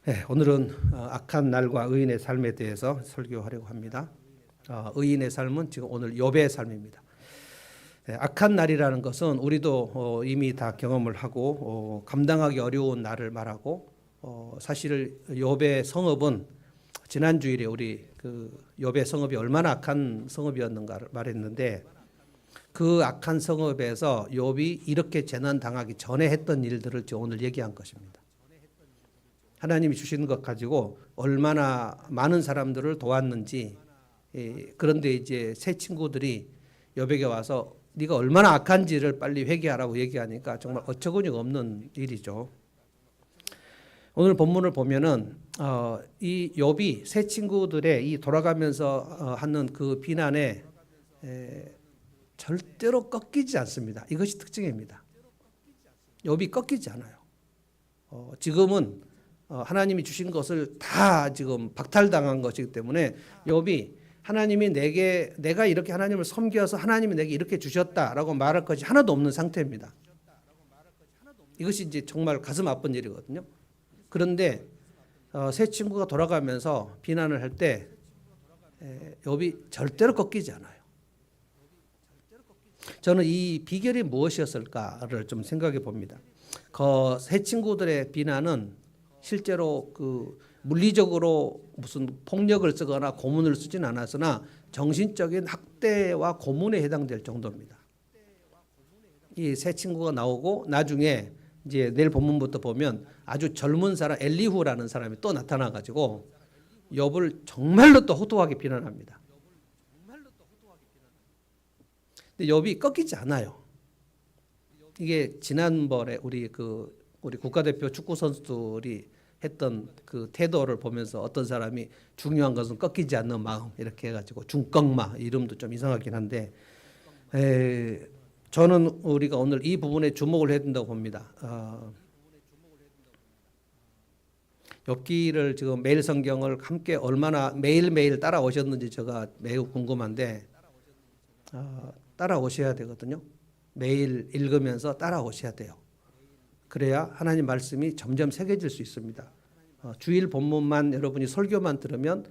네, 오늘은 악한 날과 의인의 삶에 대해서 설교하려고 합니다. 의인의 삶은 지금 오늘 욥의 삶입니다. 네, 악한 날이라는 것은 우리도 이미 다 경험을 하고 감당하기 어려운 날을 말하고 사실 욥의 성읍은 지난 주일에 우리 그 욥의 성읍이 얼마나 악한 성읍이었는가를 말했는데 그 악한 성읍에서 욥이 이렇게 재난 당하기 전에 했던 일들을 오늘 얘기한 것입니다. 하나님이 주신 것 가지고 얼마나 많은 사람들을 도왔는지. 그런데 이제 새 친구들이 욥에게 와서 네가 얼마나 악한지를 빨리 회개하라고 얘기하니까 정말 어처구니가 없는 일이죠. 오늘 본문을 보면은 이 욥이 새 친구들의 이 돌아가면서 하는 그 비난에 절대로 꺾이지 않습니다. 이것이 특징입니다. 욥이 꺾이지 않아요. 지금은 하나님이 주신 것을 다 지금 박탈당한 것이기 때문에 욥이 하나님이 내가 이렇게 하나님을 섬겨서 하나님이 내게 이렇게 주셨다라고 말할 것이 하나도 없는 상태입니다. 이것이 이제 정말 가슴 아픈 일이거든요. 그런데 새 친구가 돌아가면서 비난을 할 때 욥이 절대로 꺾이지 않아요. 저는 이 비결이 무엇이었을까를 좀 생각해 봅니다. 그 새 친구들의 비난은 실제로 그 물리적으로 무슨 폭력을 쓰거나 고문을 쓰진 않았으나 정신적인 학대와 고문에 해당될 정도입니다. 이 새 친구가 나오고 나중에 이제 내일 본문부터 보면 아주 젊은 사람 엘리후라는 사람이 또 나타나 가지고 욥을 정말로 또 호도하게 비난합니다. 근데 욥이 꺾이지 않아요. 이게 지난번에 우리 국가대표 축구 선수들이 했던 그 태도를 보면서 어떤 사람이 중요한 것은 꺾이지 않는 마음 이렇게 해가지고 중꺾마 이름도 좀 이상하긴 한데 저는 우리가 오늘 이 부분에 주목을 해야 된다고 봅니다. 욥기를 지금 매일 성경을 함께 얼마나 매일매일 따라오셨는지 제가 매우 궁금한데 따라오셔야 되거든요. 매일 읽으면서 따라오셔야 돼요. 그래야 하나님 말씀이 점점 새겨질 수 있습니다. 주일 본문만 여러분이 설교만 들으면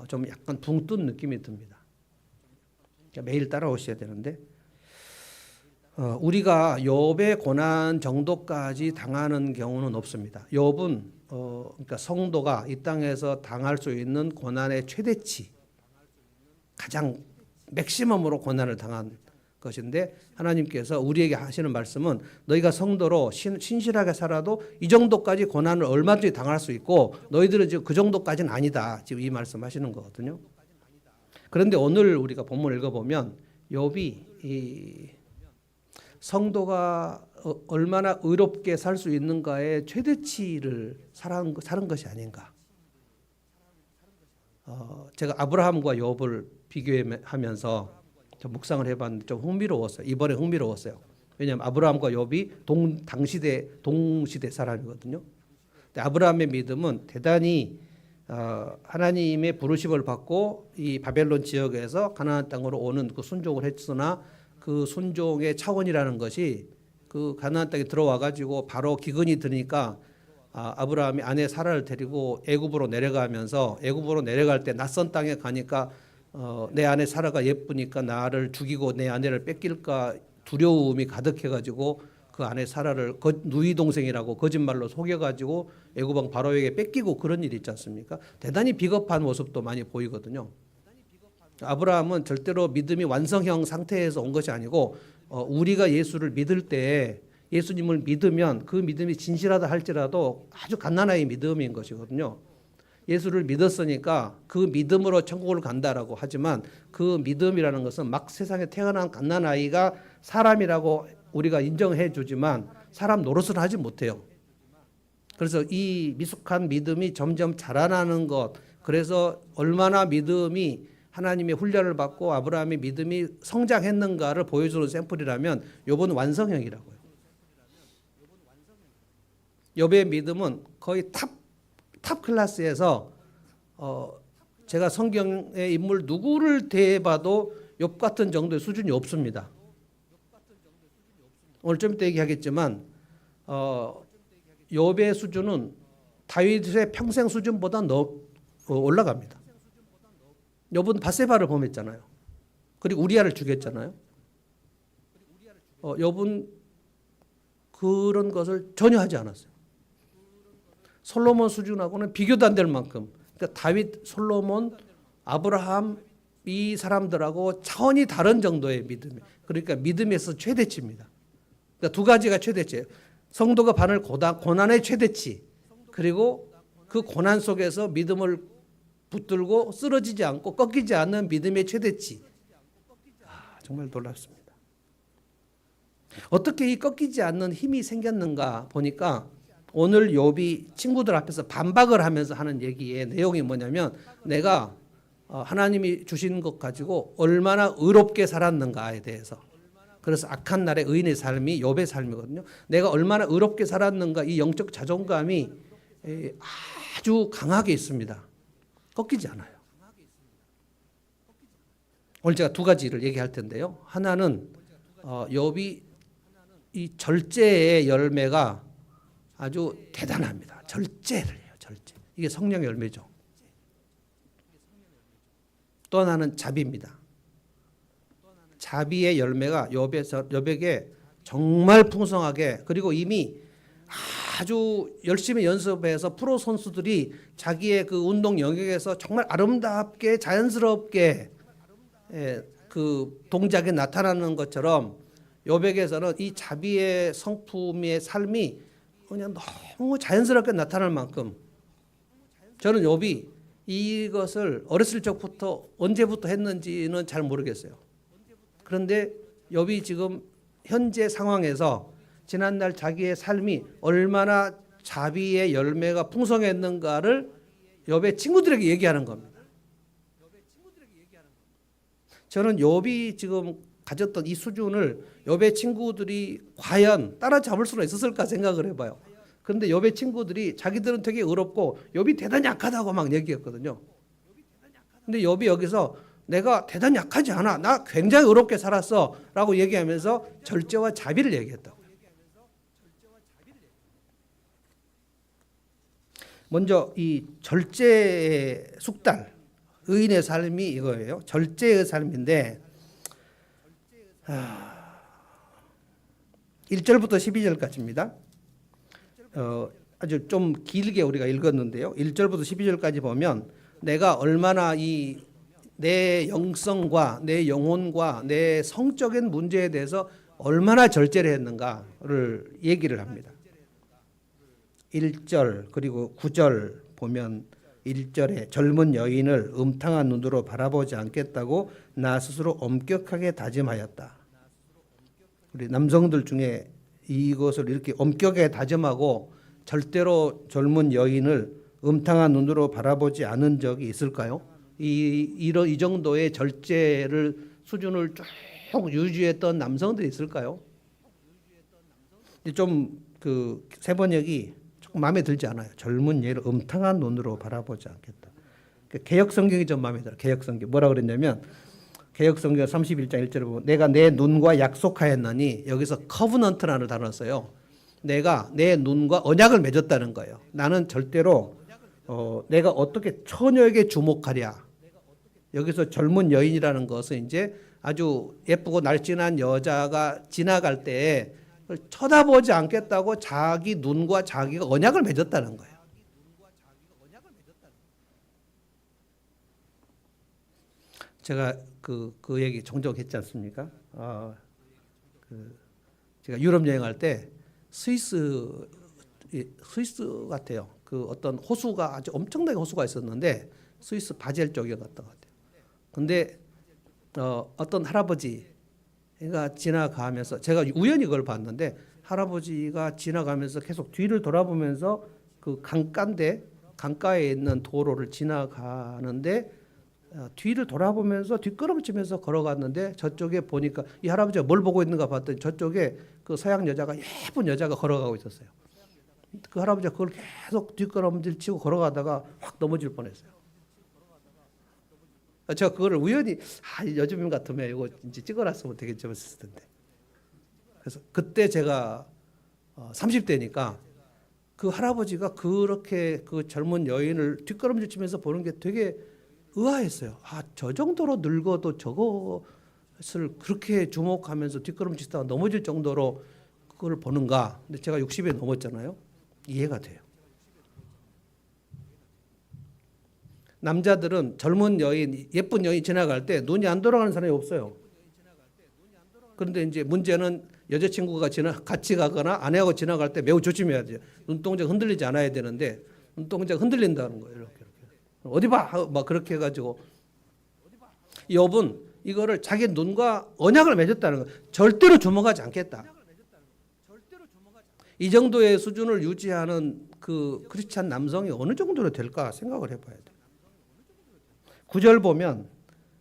좀 약간 붕 뜬 느낌이 듭니다. 그러니까 매일 따라오셔야 되는데 우리가 욥의 고난 정도까지 당하는 경우는 없습니다. 욥은 그러니까 성도가 이 땅에서 당할 수 있는 고난의 최대치, 가장 맥시멈으로 고난을 당한 것인데 하나님께서 우리에게 하시는 말씀은 너희가 성도로 신실하게 살아도 이 정도까지 고난을 얼마든지 당할 수 있고 너희들은 지금 그 정도까지는 아니다. 지금 이 말씀하시는 거거든요. 그런데 오늘 우리가 본문을 읽어보면 욥이 이 성도가 얼마나 의롭게 살 수 있는가의 최대치를 사는 것이 아닌가. 제가 아브라함과 욥을 비교하면서 좀 묵상을 해봤는데 좀 흥미로웠어요. 이번에 흥미로웠어요. 왜냐하면 아브라함과 욥이 동시대 사람이거든요. 근데 아브라함의 믿음은 대단히 하나님의 부르심을 받고 이 바벨론 지역에서 가나안 땅으로 오는 그 순종을 했으나 그 순종의 차원이라는 것이 그 가나안 땅에 들어와 가지고 바로 기근이 드니까 아브라함이 아내 사라를 데리고 애굽으로 내려가면서 애굽으로 내려갈 때 낯선 땅에 가니까 내 아내 사라가 예쁘니까 나를 죽이고 내 아내를 뺏길까 두려움이 가득해가지고 그 아내 사라를 누이 동생이라고 거짓말로 속여가지고 애굽 왕 바로에게 뺏기고 그런 일이 있지 않습니까? 대단히 비겁한 모습도 많이 보이거든요. 아브라함은 절대로 믿음이 완성형 상태에서 온 것이 아니고 우리가 예수를 믿을 때 예수님을 믿으면 그 믿음이 진실하다 할지라도 아주 갓난아이 믿음인 것이거든요. 예수를 믿었으니까 그 믿음으로 천국을 간다라고 하지만 그 믿음이라는 것은 막 세상에 태어난 갓난아이가 사람이라고 우리가 인정해 주지만 사람 노릇을 하지 못해요. 그래서 이 미숙한 믿음이 점점 자라나는 것, 그래서 얼마나 믿음이 하나님의 훈련을 받고 아브라함의 믿음이 성장했는가를 보여주는 샘플이라면 욥은 완성형이라고요. 욥의 믿음은 거의 탑 클래스에서 제가 성경의 인물 누구를 대해봐도 욥 같은 정도의 수준이 없습니다. 오늘 좀 이따 얘기하겠지만 욥의 수준은 다윗의 평생 수준보다 올라갑니다. 욥은 바세바를 범했잖아요. 그리고 우리아를 죽였잖아요. 욥은 그런 것을 전혀 하지 않았어요. 솔로몬 수준하고는 비교도 안 될 만큼, 그러니까 다윗, 솔로몬, 아브라함 이 사람들하고 차원이 다른 정도의 믿음. 그러니까 믿음에서 최대치입니다. 그러니까 두 가지가 최대치예요. 성도가 받을 고난의 최대치, 그리고 그 고난 속에서 믿음을 붙들고 쓰러지지 않고 꺾이지 않는 믿음의 최대치. 정말 놀랍습니다. 어떻게 이 꺾이지 않는 힘이 생겼는가 보니까 오늘 욥이 친구들 앞에서 반박을 하면서 하는 얘기의 내용이 뭐냐면, 내가 하나님이 주신 것 가지고 얼마나 의롭게 살았는가에 대해서, 그래서 악한 날의 의인의 삶이 욥의 삶이거든요. 내가 얼마나 의롭게 살았는가, 이 영적 자존감이 아주 강하게 있습니다. 꺾이지 않아요. 오늘 제가 두 가지를 얘기할 텐데요. 하나는 욥이 이 절제의 열매가 아주 대단합니다. 절제를 해요. 절제. 이게 성령의 열매죠. 또 하나는 자비입니다. 자비의 열매가 욥에게 정말 풍성하게, 그리고 이미 아주 열심히 연습해서 프로 선수들이 자기의 그 운동 영역에서 정말 아름답게 자연스럽게 그 동작에 나타나는 것처럼 욥에게서는 이 자비의 성품의 삶이 그냥 너무 자연스럽게 나타날 만큼, 저는 욥이 이것을 어렸을 적부터 언제부터 했는지는 잘 모르겠어요. 그런데 욥이 지금 현재 상황에서 지난날 자기의 삶이 얼마나 자비의 열매가 풍성했는가를 욥의 친구들에게 얘기하는 겁니다. 저는 욥이 지금 가졌던 이 수준을 욥의 친구들이 과연 따라잡을 수는 있었을까 생각을 해봐요. 그런데 욥의 친구들이 자기들은 되게 의롭고 욥이 대단히 약하다고 막 얘기했거든요. 근데 욥이 여기서 내가 대단히 약하지 않아, 나 굉장히 의롭게 살았어 라고 얘기하면서 절제와 자비를 얘기했다고요. 먼저 이 절제의 숙달, 의인의 삶이 이거예요. 절제의 삶인데 1절부터 12절까지입니다. 아주 좀 길게 우리가 읽었는데요. 1절부터 12절까지 보면 내가 얼마나 내 영성과 내 영혼과 내 성적인 문제에 대해서 얼마나 절제를 했는가를 얘기를 합니다. 1절 그리고 9절 보면 1절에 젊은 여인을 음탕한 눈으로 바라보지 않겠다고 나 스스로 엄격하게 다짐하였다. 우리 남성들 중에 이것을 이렇게 엄격하게 다짐하고 절대로 젊은 여인을 음탕한 눈으로 바라보지 않은 적이 있을까요? 이 정도의 절제를 수준을 쭉 유지했던 남성들이 있을까요? 좀 그 세번역이 조금 마음에 들지 않아요. 젊은 여인을 음탕한 눈으로 바라보지 않겠다. 개역 성경이 좀 마음에 들어요. 개역 성경 뭐라 그랬냐면, 개역 성경 31장 1절에 보면 내가 내 눈과 약속하였나니, 여기서 커브넌트라는 단어를 써요. 내가 내 눈과 언약을 맺었다는 거예요. 나는 절대로 내가 어떻게 처녀에게 주목하랴. 여기서 젊은 여인이라는 것은 이제 아주 예쁘고 날씬한 여자가 지나갈 때 쳐다보지 않겠다고 자기 눈과 자기가 언약을 맺었다는 거예요. 제가 그 얘기 종종 했지 않습니까? 제가 유럽 여행할 때 스위스 같아요. 그 어떤 호수가 아주 엄청나게 호수가 있었는데 스위스 바젤 쪽이었던 것 같아요. 근데 어떤 할아버지가 지나가면서, 제가 우연히 그걸 봤는데, 할아버지가 지나가면서 계속 뒤를 돌아보면서 그 강가에 있는 도로를 지나가는데 뒤를 돌아보면서 뒷걸음치면서 걸어갔는데, 저쪽에 보니까 이 할아버지가 뭘 보고 있는가 봤더니 저쪽에 그 서양 여자가, 예쁜 여자가 걸어가고 있었어요. 그 할아버지가 그걸 계속 뒷걸음질 치고 걸어가다가 확 넘어질 뻔했어요. 제가 그거를 우연히 요즘 같으면 이거 이제 찍어놨으면 되게 재밌었을 텐데. 그래서 그때 제가 30대니까 그 할아버지가 그렇게 그 젊은 여인을 뒷걸음질 치면서 보는 게 되게 의아했어요. 아, 저 정도로 늙어도 저것을 그렇게 주목하면서 뒷걸음치다가 넘어질 정도로 그걸 보는가. 근데 제가 60에 넘었잖아요. 이해가 돼요. 남자들은 젊은 여인, 예쁜 여인 지나갈 때 눈이 안 돌아가는 사람이 없어요. 그런데 이제 문제는 여자친구가 같이 가거나 아내하고 지나갈 때 매우 조심해야 돼요. 눈동자 흔들리지 않아야 되는데 눈동자 흔들린다는 거예요. 이렇게. 어디 봐! 막 그렇게 해가지고 욥은 이거를 자기 눈과 언약을 맺었다는 거예요. 절대로 주목하지 않겠다. 이 정도의 수준을 유지하는 그 크리스찬 남성이 어느 정도로 될까 생각을 해봐야 돼요. 9절 보면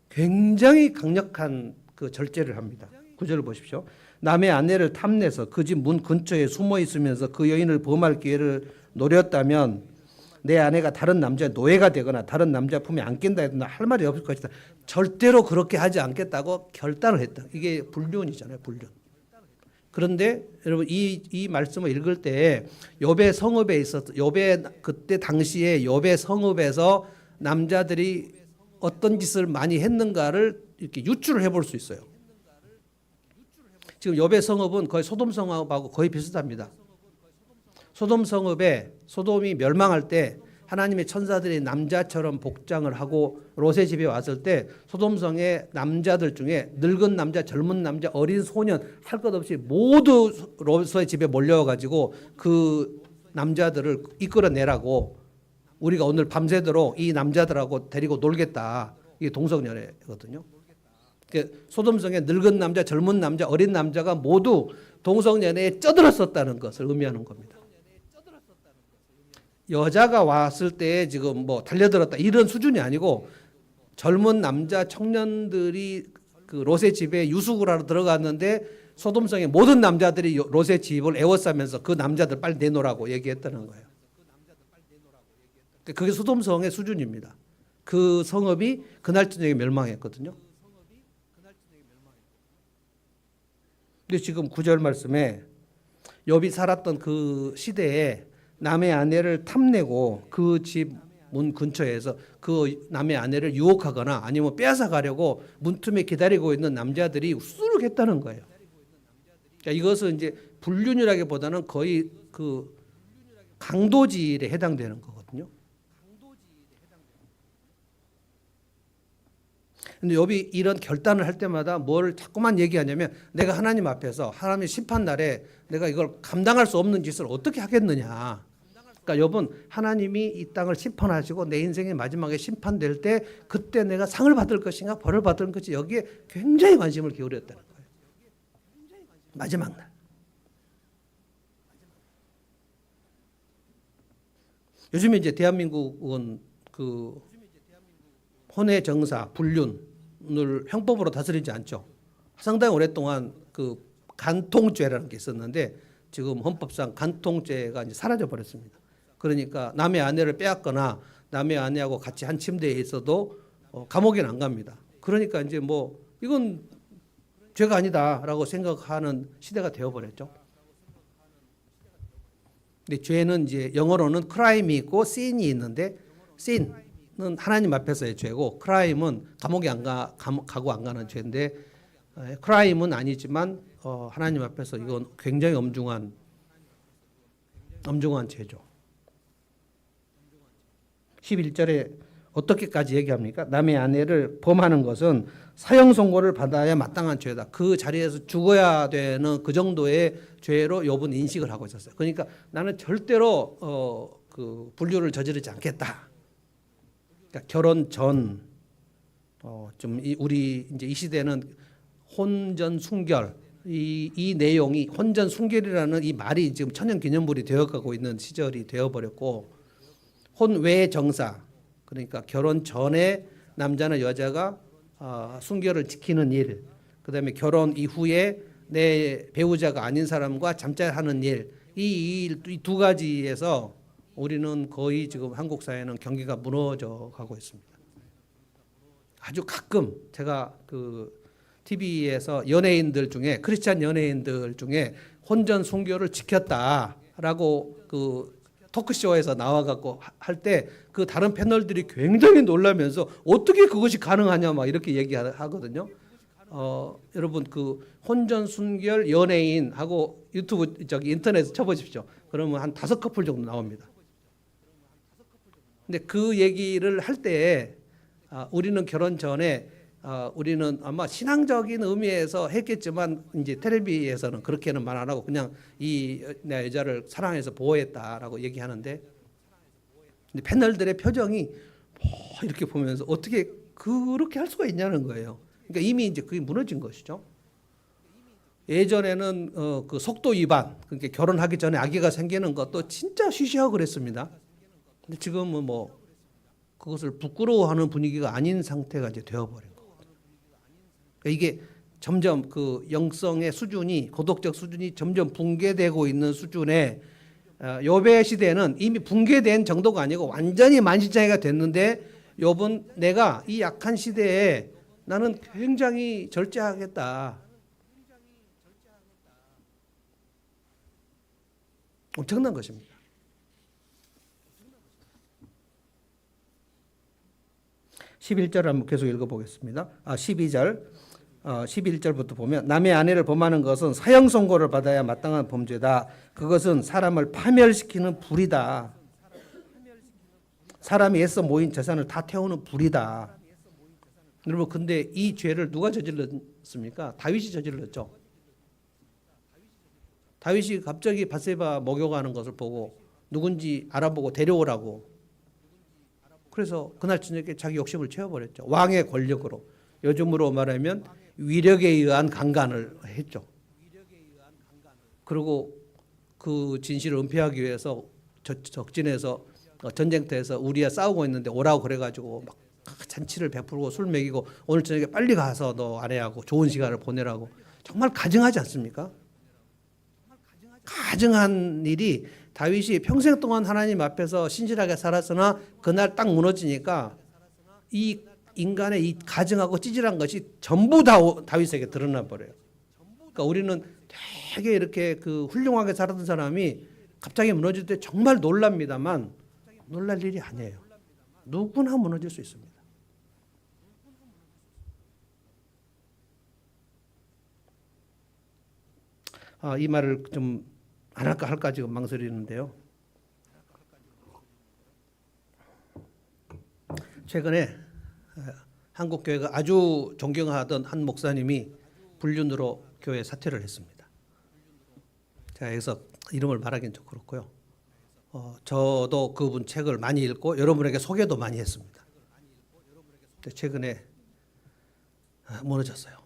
굉장히 강력한 그 절제를 합니다. 9절을 보십시오. 남의 아내를 탐내서 그 집 문 근처에 숨어 있으면서 그 여인을 범할 기회를 노렸다면 내 아내가 다른 남자의 노예가 되거나 다른 남자 품에 안긴다 해도 할 말이 없을 것이다. 절대로 그렇게 하지 않겠다고 결단을 했다. 이게 불륜이잖아요. 불륜. 그런데 여러분 이 말씀을 읽을 때 욥의 성읍에 있었 욥의 그때 당시에 욥의 성읍에서 남자들이 어떤 짓을 많이 했는가를 이렇게 유추를 해볼 수 있어요. 지금 욥의 성읍은 거의 소돔 성읍하고 거의 비슷합니다. 소돔 성읍에 소돔이 멸망할 때 하나님의 천사들이 남자처럼 복장을 하고 롯의 집에 왔을 때 소돔 성의 남자들 중에 늙은 남자, 젊은 남자, 어린 소년 할 것 없이 모두 롯의 집에 몰려와 가지고 그 남자들을 이끌어내라고 우리가 오늘 밤새도록 이 남자들하고 데리고 놀겠다. 이게 동성연애거든요. 소돔성의 늙은 남자, 젊은 남자, 어린 남자가 모두 동성연애에 쩌들었었다는 것을 의미하는 겁니다. 여자가 왔을 때 지금 뭐 달려들었다 이런 수준이 아니고 젊은 남자 청년들이 그 롯의 집에 유숙을 하러 들어갔는데 소돔성의 모든 남자들이 롯의 집을 에워싸면서 그 남자들 빨리 내놓으라고 얘기했다는 거예요. 그게 소돔성의 수준입니다. 그 성읍이 그날 저녁에 멸망했거든요. 근데 지금 9절 말씀에 욥이 살았던 그 시대에 남의 아내를 탐내고 그 집 문 근처에서 그 남의 아내를 유혹하거나 아니면 빼앗아 가려고 문틈에 기다리고 있는 남자들이 수룩했다는 거예요. 그러니까 이것은 이제 불륜이라기보다는 거의 그 강도질에 해당되는 거거든요. 근데 욥이 이런 결단을 할 때마다 뭘 자꾸만 얘기하냐면 내가 하나님 앞에서 하나님의 심판 날에 내가 이걸 감당할 수 없는 짓을 어떻게 하겠느냐. 그러니까 욥은 하나님이 이 땅을 심판하시고 내 인생의 마지막에 심판될 때 그때 내가 상을 받을 것인가 벌을 받을 것인가 여기에 굉장히 관심을 기울였다는 거예요. 마지막 날. 요즘에 이제 대한민국은 그 혼외 정사, 불륜을 형법으로 다스리지 않죠. 상당히 오랫동안 그 간통죄라는 게 있었는데 지금 헌법상 간통죄가 이제 사라져 버렸습니다. 그러니까 남의 아내를 빼앗거나 남의 아내하고 같이 한 침대에 있어도 감옥에는 안 갑니다. 그러니까 이제 뭐 이건 죄가 아니다라고 생각하는 시대가 되어버렸죠. 근데 죄는 이제 영어로는 크라임이 있고 신이 있는데 신은 하나님 앞에서의 죄고 크라임은 감옥에 가고 안 가는 죄인데 크라임은 아니지만 하나님 앞에서 이건 굉장히 엄중한 죄죠. 11절에 어떻게까지 얘기합니까? 남의 아내를 범하는 것은 사형 선고를 받아야 마땅한 죄다. 그 자리에서 죽어야 되는 그 정도의 죄로 욥은 인식을 하고 있었어요. 그러니까 나는 절대로 그 불륜을 저지르지 않겠다. 그러니까 결혼 전 좀 우리 이제 이 시대는 혼전 순결 이 내용이 혼전 순결이라는 이 말이 지금 천연기념물이 되어가고 있는 시절이 되어버렸고 혼외 정사 그러니까 결혼 전에 남자나 여자가 순결을 지키는 일, 그다음에 결혼 이후에 내 배우자가 아닌 사람과 잠자하는 일, 이 두 가지에서 우리는 거의 지금 한국 사회는 경기가 무너져 가고 있습니다. 아주 가끔 제가 그 TV에서 연예인들 중에 크리스찬 연예인들 중에 혼전 순결을 지켰다라고 그 토크쇼에서 나와갖고 할 때 그 다른 패널들이 굉장히 놀라면서 어떻게 그것이 가능하냐 막 이렇게 얘기하거든요. 여러분 그 혼전 순결 연예인하고 유튜브 인터넷에 쳐보십시오. 그러면 한 5커플 정도 나옵니다. 근데 그 얘기를 할 때 우리는 결혼 전에 우리는 아마 신앙적인 의미에서 했겠지만 이제 텔레비에서는 그렇게는 말 안 하고 그냥 내 여자를 사랑해서 보호했다라고 얘기하는데 근데 패널들의 표정이 이렇게 보면서 어떻게 그렇게 할 수가 있냐는 거예요. 그러니까 이미 이제 그게 무너진 것이죠. 예전에는 그 속도 위반, 그러니까 결혼하기 전에 아기가 생기는 것도 진짜 쉬쉬하고 그랬습니다. 근데 지금은 뭐 그것을 부끄러워하는 분위기가 아닌 상태가 이제 되어버린 거거든요. 그러니까 이게 점점 그 영성의 수준이 고독적 수준이 점점 붕괴되고 있는 수준에 욥의 시대는 이미 붕괴된 정도가 아니고 완전히 만신창이가 됐는데 욥은 내가 이 약한 시대에 나는 굉장히 절제하겠다. 엄청난 것입니다. 11절 한번 계속 읽어보겠습니다. 12절 11절부터 보면 남의 아내를 범하는 것은 사형 선고를 받아야 마땅한 범죄다. 그것은 사람을 파멸시키는 불이다. 사람이 애써 모인 재산을 다 태우는 불이다. 여러분 근데 이 죄를 누가 저질렀습니까? 다윗이 저질렀죠. 다윗이 갑자기 밧세바 목욕하는 것을 보고 누군지 알아보고 데려오라고. 그래서 그날 저녁에 자기 욕심을 채워버렸죠. 왕의 권력으로. 요즘으로 말하면 위력에 의한 강간을 했죠. 그리고 그 진실을 은폐하기 위해서 적진에서 전쟁터에서 우리와 싸우고 있는데 오라고 그래가지고 막 잔치를 베풀고 술 먹이고 오늘 저녁에 빨리 가서 너 아내하고 좋은 시간을 보내라고. 정말 가증하지 않습니까? 가증한 일이 다윗이 평생 동안 하나님 앞에서 신실하게 살았으나 그날 딱 무너지니까 이 인간의 이 가증하고 찌질한 것이 전부 다 다윗에게 드러나 버려요. 그러니까 우리는 되게 이렇게 그 훌륭하게 살았던 사람이 갑자기 무너질 때 정말 놀랍니다만 놀랄 일이 아니에요. 누구나 무너질 수 있습니다. 이 말을 좀 안 할까 할까 지금 망설이는데요. 최근에 한국 교회가 아주 존경하던 한 목사님이 불륜으로 교회 사퇴를 했습니다. 제가 여기서 이름을 말하기는 좀 그렇고요. 저도 그분 책을 많이 읽고 여러분에게 소개도 많이 했습니다. 최근에 무너졌어요.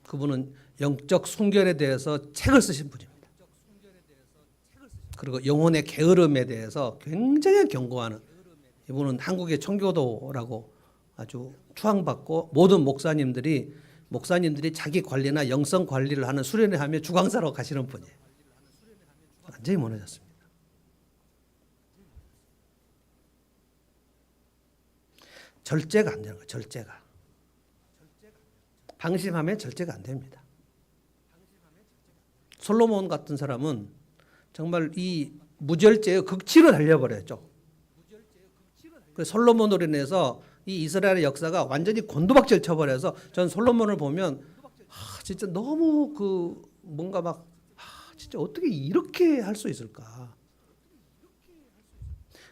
그분은 영적 순결에 대해서 책을 쓰신 분입니다. 그리고 영혼의 게으름에 대해서 굉장히 경고하는 이분은 한국의 청교도라고 아주 추앙받고 모든 목사님들이 자기 관리나 영성 관리를 하는 수련회 하며 주강사로 가시는 분이에요. 완전히 무너졌습니다. 절제가 안 되는 거예요. 절제가. 방심하면 절제가 안 됩니다. 솔로몬 같은 사람은 정말 이 무절제의 극치로 달려버렸죠. 그래서 솔로몬으로 인해서 이 이스라엘의 역사가 완전히 곤두박질 쳐버려서 전 솔로몬을 보면 진짜 너무 그 뭔가 막 진짜 어떻게 이렇게 할 수 있을까.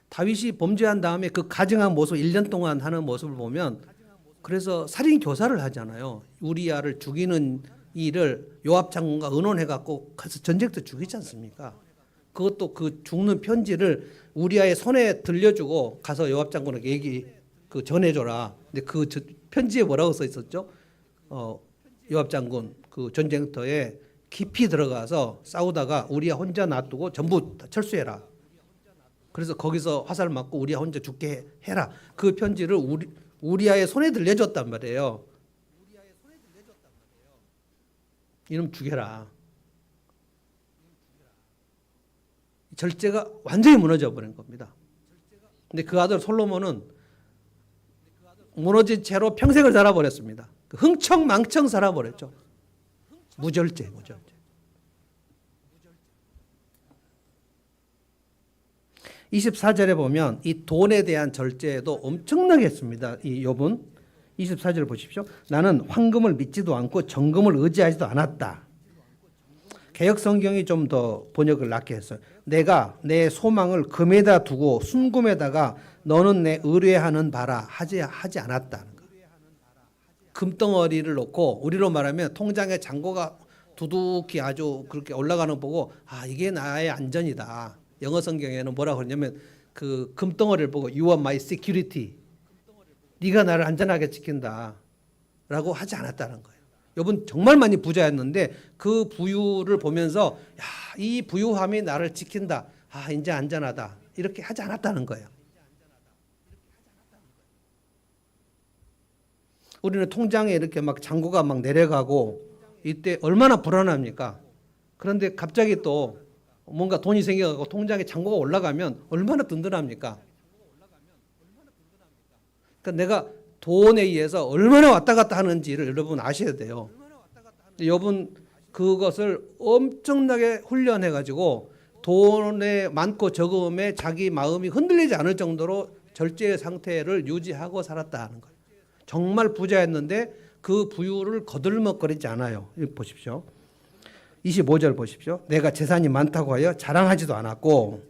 다윗이 범죄한 다음에 그 가증한 모습 1년 동안 하는 모습을 보면 그래서 살인 교사를 하잖아요. 우리아를 죽이는 일을 요압 장군과 의논해갖고 가서 전쟁터 죽이지 않습니까? 그것도 그 죽는 편지를 우리아의 손에 들려주고 가서 요압 장군에게 전해줘라. 근데 그 편지에 뭐라고 써 있었죠? 요압 장군 그 전쟁터에 깊이 들어가서 싸우다가 우리아 혼자 놔두고 전부 다 철수해라. 그래서 거기서 화살 맞고 우리아 혼자 죽게 해라. 그 편지를 우리아의 손에 들려줬단 말이에요. 이놈 죽여라. 절제가 완전히 무너져 버린 겁니다. 근데 그 아들 솔로몬은 무너진 채로 평생을 살아버렸습니다. 흥청망청 살아버렸죠. 무절제. 24절에 보면 이 돈에 대한 절제도 엄청나게 했습니다. 이 욥은 24절 보십시오. 나는 황금을 믿지도 않고 정금을 의지하지도 않았다. 개역 성경이 좀 더 번역을 낫게 했어요. 내가 내 소망을 금에다 두고 순금에다가 너는 내 의뢰하는 바라 하지 않았다는 거. 금덩어리를 놓고 우리로 말하면 통장에 잔고가 두둑히 아주 그렇게 올라가는 거 보고 이게 나의 안전이다. 영어 성경에는 뭐라고 그러냐면 그 금덩어리를 보고 You are my security. 네가 나를 안전하게 지킨다. 라고 하지 않았다는 거예요. 욥은 정말 많이 부자였는데 그 부유를 보면서 이 부유함이 나를 지킨다. 이제 안전하다. 이렇게 하지 않았다는 거예요. 우리는 통장에 이렇게 막 잔고가 막 내려가고 이때 얼마나 불안합니까? 그런데 갑자기 또 뭔가 돈이 생겨가고 통장에 잔고가 올라가면 얼마나 든든합니까? 그러니까 내가 돈에 의해서 얼마나 왔다 갔다 하는지를 여러분 아셔야 돼요. 욥은 그것을 엄청나게 훈련해가지고 돈의 많고 적음에 자기 마음이 흔들리지 않을 정도로 절제의 상태를 유지하고 살았다 하는 거예요. 정말 부자였는데 그 부유를 거들먹거리지 않아요. 보십시오. 25절 보십시오. 내가 재산이 많다고 하여 자랑하지도 않았고,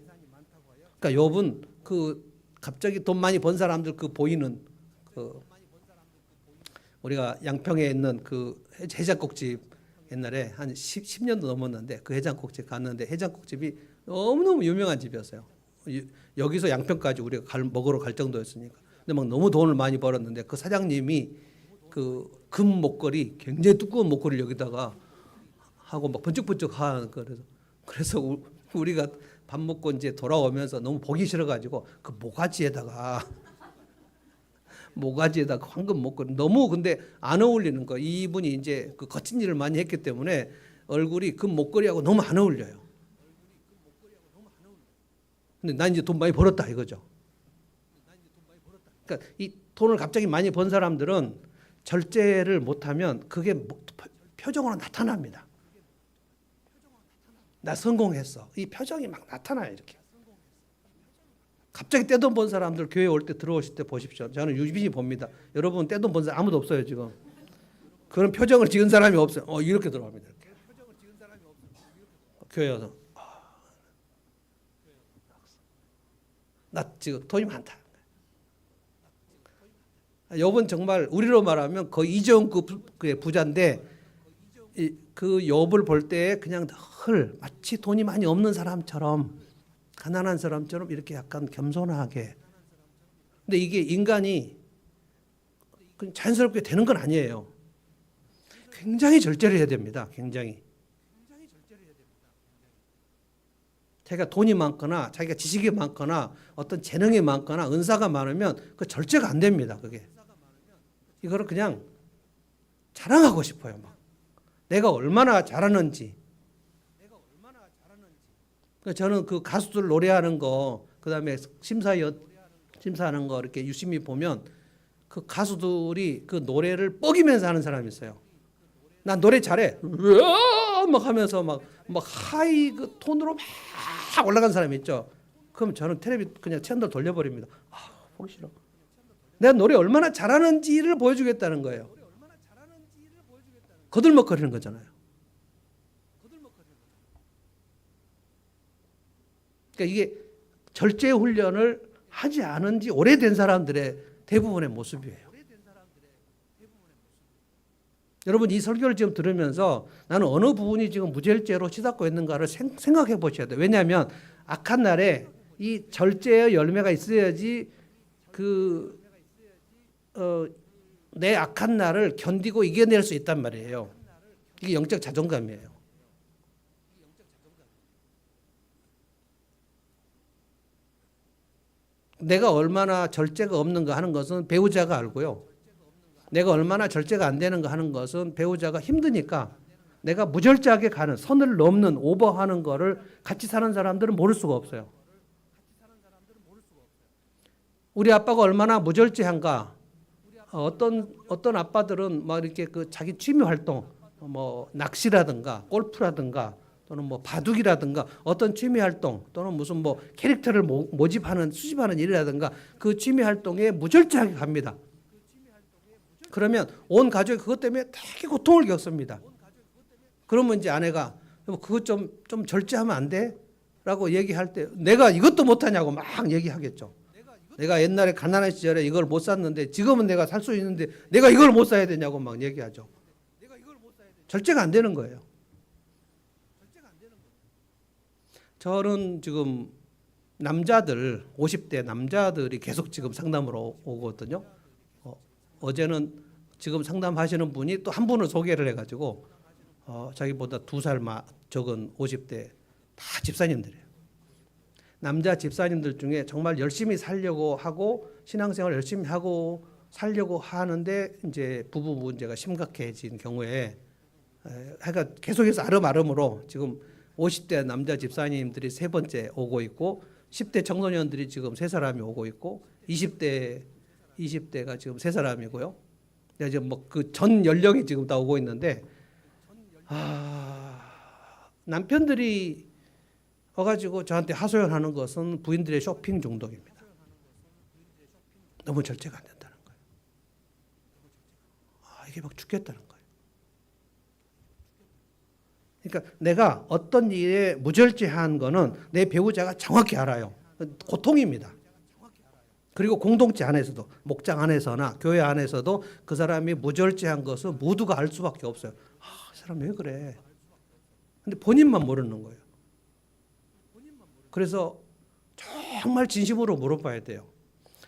그러니까 욥은 그 갑자기 돈 많이 번 사람들 그 보이는 그 우리가 양평에 있는 그 해장국집 옛날에 한 10년도 넘었는데 그 해장국집 갔는데 해장국집이 너무너무 유명한 집이었어요. 여기서 양평까지 우리가 먹으러 갈 정도였으니까. 근데 막 너무 돈을 많이 벌었는데 그 사장님이 그 금 목걸이 굉장히 두꺼운 목걸이를 여기다가 하고 막 번쩍번쩍 하는 그래서 우리가 밥 먹고 이제 돌아오면서 너무 보기 싫어가지고 그 모가지에다가 황금 목걸이 너무 근데 안 어울리는 거. 이분이 이제 그 거친 일을 많이 했기 때문에 얼굴이 금 목걸이하고 너무 안 어울려요. 근데 난 이제 돈 많이 벌었다 이거죠. 그러니까 이 돈을 갑자기 많이 번 사람들은 절제를 못하면 그게 표정으로 나타납니다. 나 성공했어. 이 표정이 막 나타나요 이렇게. 갑자기 떼돈 번 사람들 교회 올 때 들어오실 때 보십시오. 저는 유비히 봅니다. 여러분 떼돈 번 사람 아무도 없어요 지금. 그런 표정을 지은 사람이 없어요. 이렇게 들어갑니다. 이렇게. 교회 와서 나 지금 돈이 많다. 욥은 정말 우리로 말하면 거의 이재용급의 부자인데 그 욥을 볼 때 그냥 늘 마치 돈이 많이 없는 사람처럼 가난한 사람처럼 이렇게 약간 겸손하게. 근데 이게 인간이 자연스럽게 되는 건 아니에요. 굉장히 절제를 해야 됩니다. 굉장히. 자기가 돈이 많거나 자기가 지식이 많거나 어떤 재능이 많거나 은사가 많으면 그 절제가 안 됩니다. 그게. 이거를 그냥 자랑하고 싶어요. 막. 내가 얼마나 잘하는지. 저는 그 가수들 노래하는 거, 그 다음에 심사하는 거 이렇게 유심히 보면 그 가수들이 그 노래를 뻐기면서 하는 사람이 있어요. 난 노래 잘해. 막 하면서 막 하이 그 톤으로 막 올라간 사람이 있죠. 그럼 저는 텔레비 그냥 채널 돌려버립니다. 보기 싫어. 내가 노래 얼마나 잘하는지를 보여주겠다는 거예요. 거들먹거리는 거잖아요. 그러니까 이게 절제 훈련을 하지 않은 지 오래된 사람들의 대부분의 모습이에요. 여러분 이 설교를 지금 들으면서 나는 어느 부분이 지금 무절제로 치닫고 있는가를 생각해 보셔야 돼요. 왜냐하면 악한 날에 이 절제의 열매가 있어야지 내 악한 날을 견디고 이겨낼 수 있단 말이에요. 이게 영적 자존감이에요. 내가 얼마나 절제가 없는가 하는 것은 배우자가 알고요. 내가 얼마나 절제가 안 되는가 하는 것은 배우자가 힘드니까 내가 무절제하게 가는 선을 넘는 오버하는 거를 같이 사는 사람들은 모를 수가 없어요. 우리 아빠가 얼마나 무절제한가. 어떤 아빠들은 막 이렇게 그 자기 취미 활동 뭐 낚시라든가 골프라든가 또는 뭐 바둑이라든가 어떤 취미 활동 또는 무슨 뭐 캐릭터를 모집하는 수집하는 일이라든가 그 취미 활동에 무절제하게 갑니다. 그러면 온 가족이 그것 때문에 되게 고통을 겪습니다. 그러면 이제 아내가 그것 좀 절제하면 안 돼? 라고 얘기할 때 내가 이것도 못하냐고 막 얘기하겠죠. 내가 옛날에 가난한 시절에 이걸 못 샀는데 지금은 내가 살 수 있는데 내가 이걸 못 사야 되냐고 막 얘기하죠. 절제가 안 되는 거예요. 저는 지금 남자들 50대 남자들이 계속 지금 상담으로 오거든요. 어제는 지금 상담하시는 분이 또 한 분을 소개를 해가지고 자기보다 2살 적은 50대 다 집사님들이에요. 남자 집사님들 중에 정말 열심히 살려고 하고 신앙생활 열심히 하고 살려고 하는데 이제 부부 문제가 심각해진 경우에 하여간 계속해서 아름아름으로 지금 50대 남자 집사님들이 3번째 오고 있고 10대 청소년들이 지금 3사람이 오고 있고 20대가 지금 3사람이고요. 이제 뭐 그 전 연령이 지금 다 오고 있는데 남편들이 와가지고 저한테 하소연하는 것은 부인들의 쇼핑 중독입니다. 너무 절제가 안 된다는 거예요. 이게 막 죽겠다는 거예요. 그러니까 내가 어떤 일에 무절제한 거는 내 배우자가 정확히 알아요. 고통입니다. 그리고 공동체 안에서도 목장 안에서나 교회 안에서도 그 사람이 무절제한 것은 모두가 알 수밖에 없어요. 이 사람 왜 그래? 근데 본인만 모르는 거예요. 그래서 정말 진심으로 물어봐야 돼요.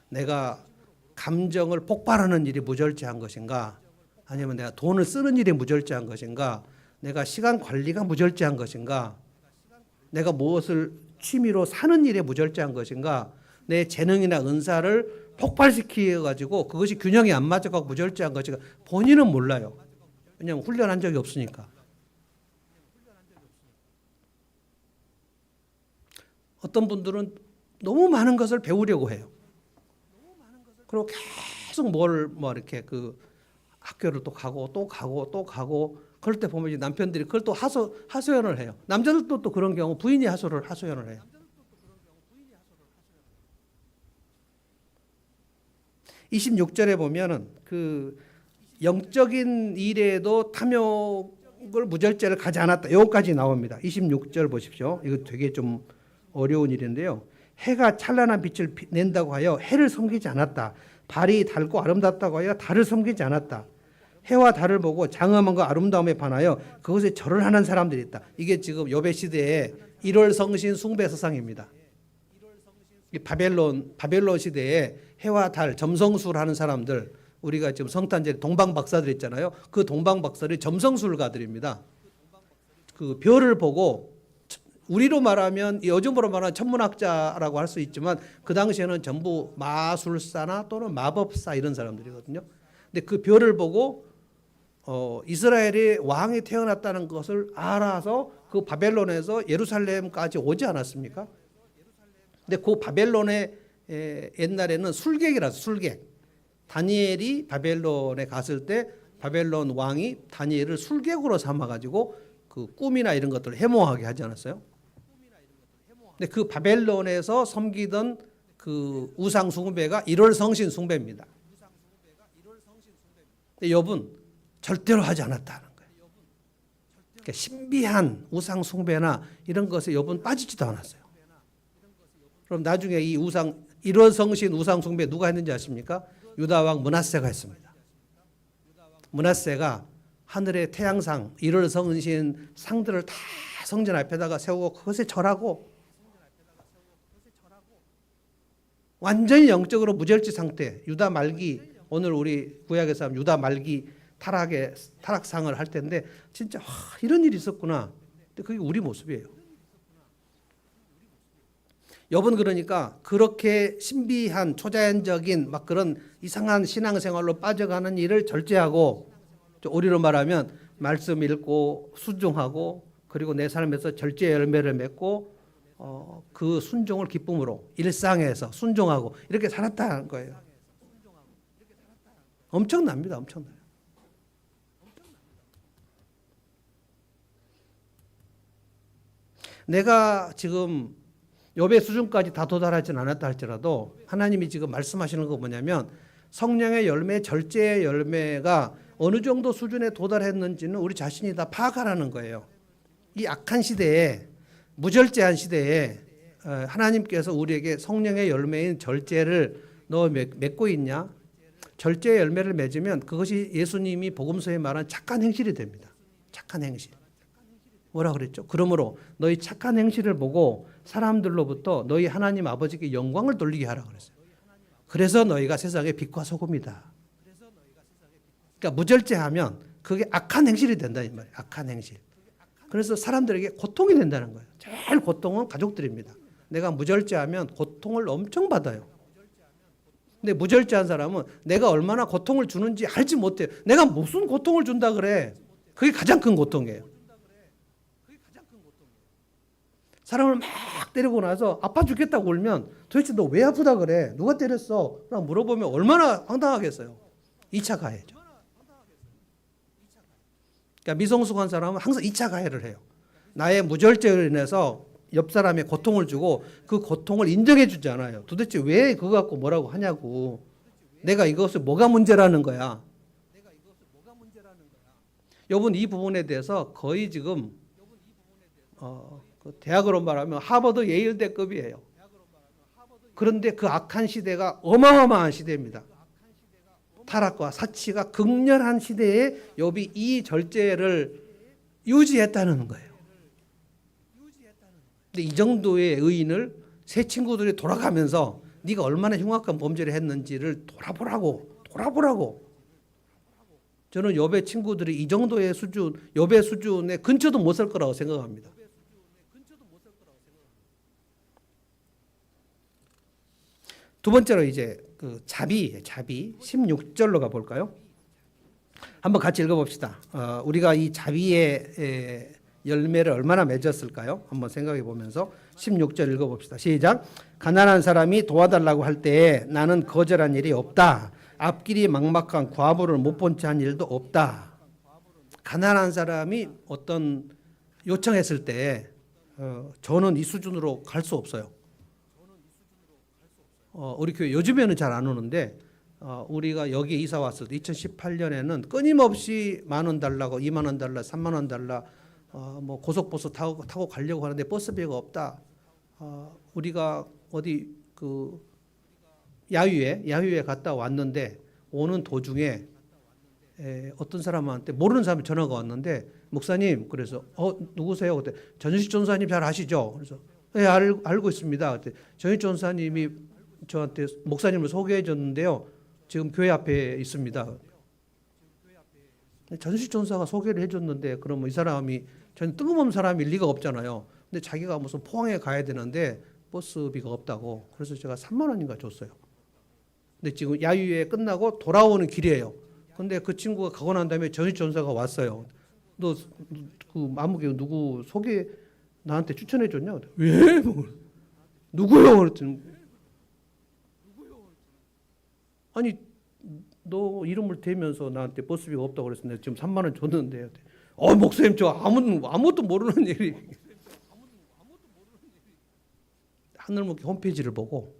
내가 감정을 폭발하는 일이 무절제한 것인가? 아니면 내가 돈을 쓰는 일이 무절제한 것인가? 내가 시간 관리가 무절제한 것인가? 내가 무엇을 취미로 사는 일에 무절제한 것인가? 내 재능이나 은사를 폭발시켜가지고 그것이 균형이 안 맞아가지고 무절제한 것인가? 본인은 몰라요. 왜냐하면 훈련한 적이 없으니까. 어떤 분들은 너무 많은 것을 배우려고 해요. 그리고 계속 뭐 이렇게 그 학교를 또 가고 또 가고 또 가고 그럴 때 보면 남편들이 그걸 또 하소연을 해요. 남자들도 또 그런 경우 부인이 하소연을 해요. 26절에 보면은 그 영적인 일에도 탐욕을 무절제를 가지 않았다. 여기까지 나옵니다. 26절 보십시오. 이거 되게 좀 어려운 일인데요. 해가 찬란한 빛을 낸다고 하여 해를 섬기지 않았다. 발이 달고 아름답다고 하여 달을 섬기지 않았다. 해와 달을 보고 장엄함과 아름다움에 반하여 그것에 절을 하는 사람들이 있다. 이게 지금 요배 시대의 1월 성신 숭배 서상입니다. 바벨론 시대에 해와 달 점성술 하는 사람들, 우리가 지금 성탄절 동방 박사들 있잖아요. 그 동방 박사들이 점성술가들입니다. 그 별을 보고 우리로 말하면 요즘으로 말하면 천문학자라고 할 수 있지만 그 당시에는 전부 마술사나 또는 마법사 이런 사람들이거든요. 근데 그 별을 보고 이스라엘의 왕이 태어났다는 것을 알아서 그 바벨론에서 예루살렘까지 오지 않았습니까? 근데 그 바벨론의 옛날에는 술객이라서 술객. 다니엘이 바벨론에 갔을 때 바벨론 왕이 다니엘을 술객으로 삼아가지고 그 꿈이나 이런 것들을 해몽하게 하지 않았어요? 근데 그 바벨론에서 섬기던 그 우상 숭배가 1월 성신 숭배입니다. 근데 욥은 절대로 하지 않았다는 거예요. 그러니까 신비한 우상 숭배나 이런 것에 욥은 빠지지도 않았어요. 그럼 나중에 이 우상 1월 성신 우상 숭배 누가 했는지 아십니까? 유다 왕 므낫세가 했습니다. 므낫세가 하늘의 태양상 1월 성신 상들을 다 성전 앞에다가 세우고 그것에 절하고 완전히 영적으로 무절제 상태. 유다 말기, 오늘 우리 구약에서 하면 유다 말기 타락상을 할 텐데 진짜 이런 일이 있었구나. 근데 그게 우리 모습이에요. 욥은 그러니까 그렇게 신비한 초자연적인 막 그런 이상한 신앙생활로 빠져가는 일을 절제하고, 우리로 말하면 말씀 읽고 순종하고 그리고 내 삶에서 절제 열매를 맺고 그 순종을 기쁨으로 일상에서 순종하고 이렇게 살았다는 거예요. 엄청납니다. 엄청나요. 내가 지금 욥의 수준까지 다 도달하진 않았다 할지라도 하나님이 지금 말씀하시는 거 뭐냐면 성령의 열매, 절제의 열매가 어느 정도 수준에 도달했는지는 우리 자신이 다 파악하라는 거예요. 이 악한 시대에, 무절제한 시대에 하나님께서 우리에게 성령의 열매인 절제를 너 맺고 있냐? 절제의 열매를 맺으면 그것이 예수님이 복음서에 말한 착한 행실이 됩니다. 착한 행실. 뭐라 그랬죠? 그러므로 너희 착한 행실을 보고 사람들로부터 너희 하나님 아버지께 영광을 돌리게 하라 그랬어요. 그래서 너희가 세상의 빛과 소금이다. 그러니까 무절제하면 그게 악한 행실이 된다 이 말이에요. 악한 행실. 그래서 사람들에게 고통이 된다는 거예요. 제일 고통은 가족들입니다. 내가 무절제하면 고통을 엄청 받아요. 근데 무절제한 사람은 내가 얼마나 고통을 주는지 알지 못해요. 내가 무슨 고통을 준다 그래. 그게 가장 큰 고통이에요. 사람을 막 때리고 나서 아파 죽겠다고 울면 도대체 너 왜 아프다 그래? 누가 때렸어? 라고 물어보면 얼마나 황당하겠어요. 2차 가해죠. 그러니까 미성숙한 사람은 항상 2차 가해를 해요. 나의 무절제로 인해서 옆 사람의 고통을 주고 그 고통을 인정해 주지 않아요. 도대체 왜 그거 갖고 뭐라고 하냐고. 내가 이것을 뭐가 문제라는 거야. 여러분 이 부분에 대해서 거의 지금 그 대학으로 말하면 하버드 예일대급이에요. 그런데 그 악한 시대가 어마어마한 시대입니다. 타락과 사치가 극렬한 시대에 욥이 이 절제를 유지했다는 거예요. 근데 이 정도의 의인을 새 친구들이 돌아가면서 네가 얼마나 흉악한 범죄를 했는지를 돌아보라고. 저는 욥의 친구들이 이 정도의 수준, 욥의 수준에 근처도 못 살 거라고 생각합니다. 두 번째로 이제 그 자비 16절로 가볼까요? 한번 같이 읽어봅시다. 우리가 이 자비의 열매를 얼마나 맺었을까요? 한번 생각해 보면서 16절 읽어봅시다. 시작. 가난한 사람이 도와달라고 할 때에 나는 거절한 일이 없다. 앞길이 막막한 과부를 못 본 채 한 일도 없다. 가난한 사람이 어떤 요청했을 때 저는 이 수준으로 갈 수 없어요. 우리 교회 요즘에는 잘 안 오는데 우리가 여기 이사 왔을 때 2018년에는 끊임없이 10,000원 달라고 20,000원 달라 30,000원 달라 뭐 고속버스 타고 가려고 하는데 버스비가 없다. 우리가 어디 그 야유회 갔다 왔는데 오는 도중에 어떤 사람한테 모르는 사람이 전화가 왔는데 목사님 그래서 누구세요? 그때 전식 전사님 잘 아시죠? 그래서 네, 알고 있습니다. 그때 전식 전사님이 저한테 목사님을 소개해 줬는데요. 지금 교회 앞에 있습니다. 전식 전사가 소개를 해줬는데 그러면 이 사람이 전 뜬금없는 사람일 리가 없잖아요. 근데 자기가 무슨 포항에 가야 되는데 버스비가 없다고. 그래서 제가 30,000원인가 줬어요. 근데 지금 야유회 끝나고 돌아오는 길이에요. 근데 그 친구가 가고 난 다음에 전식 전사가 왔어요. 너 그 아무개 누구 소개 나한테 추천해 줬냐? 왜? 누구요? 그랬더니 아니 너 이름을 대면서 나한테 버스비가 없다고 그래서 내가 지금 30,000원 줬는데 목사님 저 아무것도 모르는 일이 하늘목회 홈페이지를 보고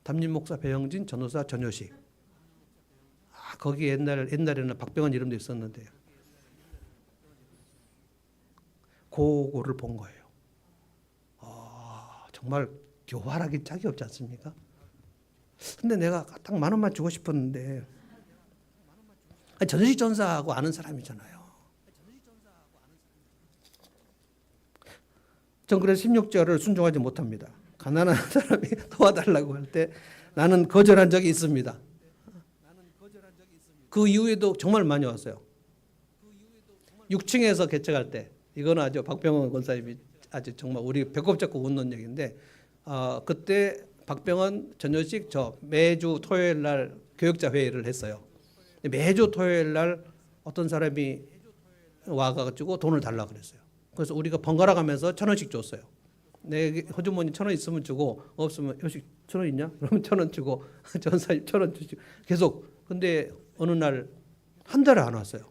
담임 목사 배영진 전도사 전효식 거기 옛날에는 박병환 이름도 있었는데 그거를 본 거예요. 정말 교활하기 짝이 없지 않습니까? 근데 내가 딱 10,000원만 주고 싶었는데 전식 전사하고 아는 사람이잖아요. 전 그래서 16절을 순종하지 못합니다. 가난한 사람이 도와달라고 할 때 나는 거절한 적이 있습니다. 그 이후에도 정말 많이 왔어요. 6층에서 개척할 때 이거는 아주 박병원 권사님이 아주 정말 우리 배꼽 잡고 웃는 얘기인데 그때 박병원, 전효식 저 매주 토요일 날 교역자 회의를 했어요. 매주 토요일 날 어떤 사람이 와가지고 돈을 달라 그랬어요. 그래서 우리가 번갈아 가면서 1,000원씩 줬어요. 내 호주머니 1,000원 있으면 주고 없으면 효식 1,000원 있냐? 그러면 1,000원 주고 전사님 1,000원 주시고 계속. 근데 어느 날 한 달에 안 왔어요.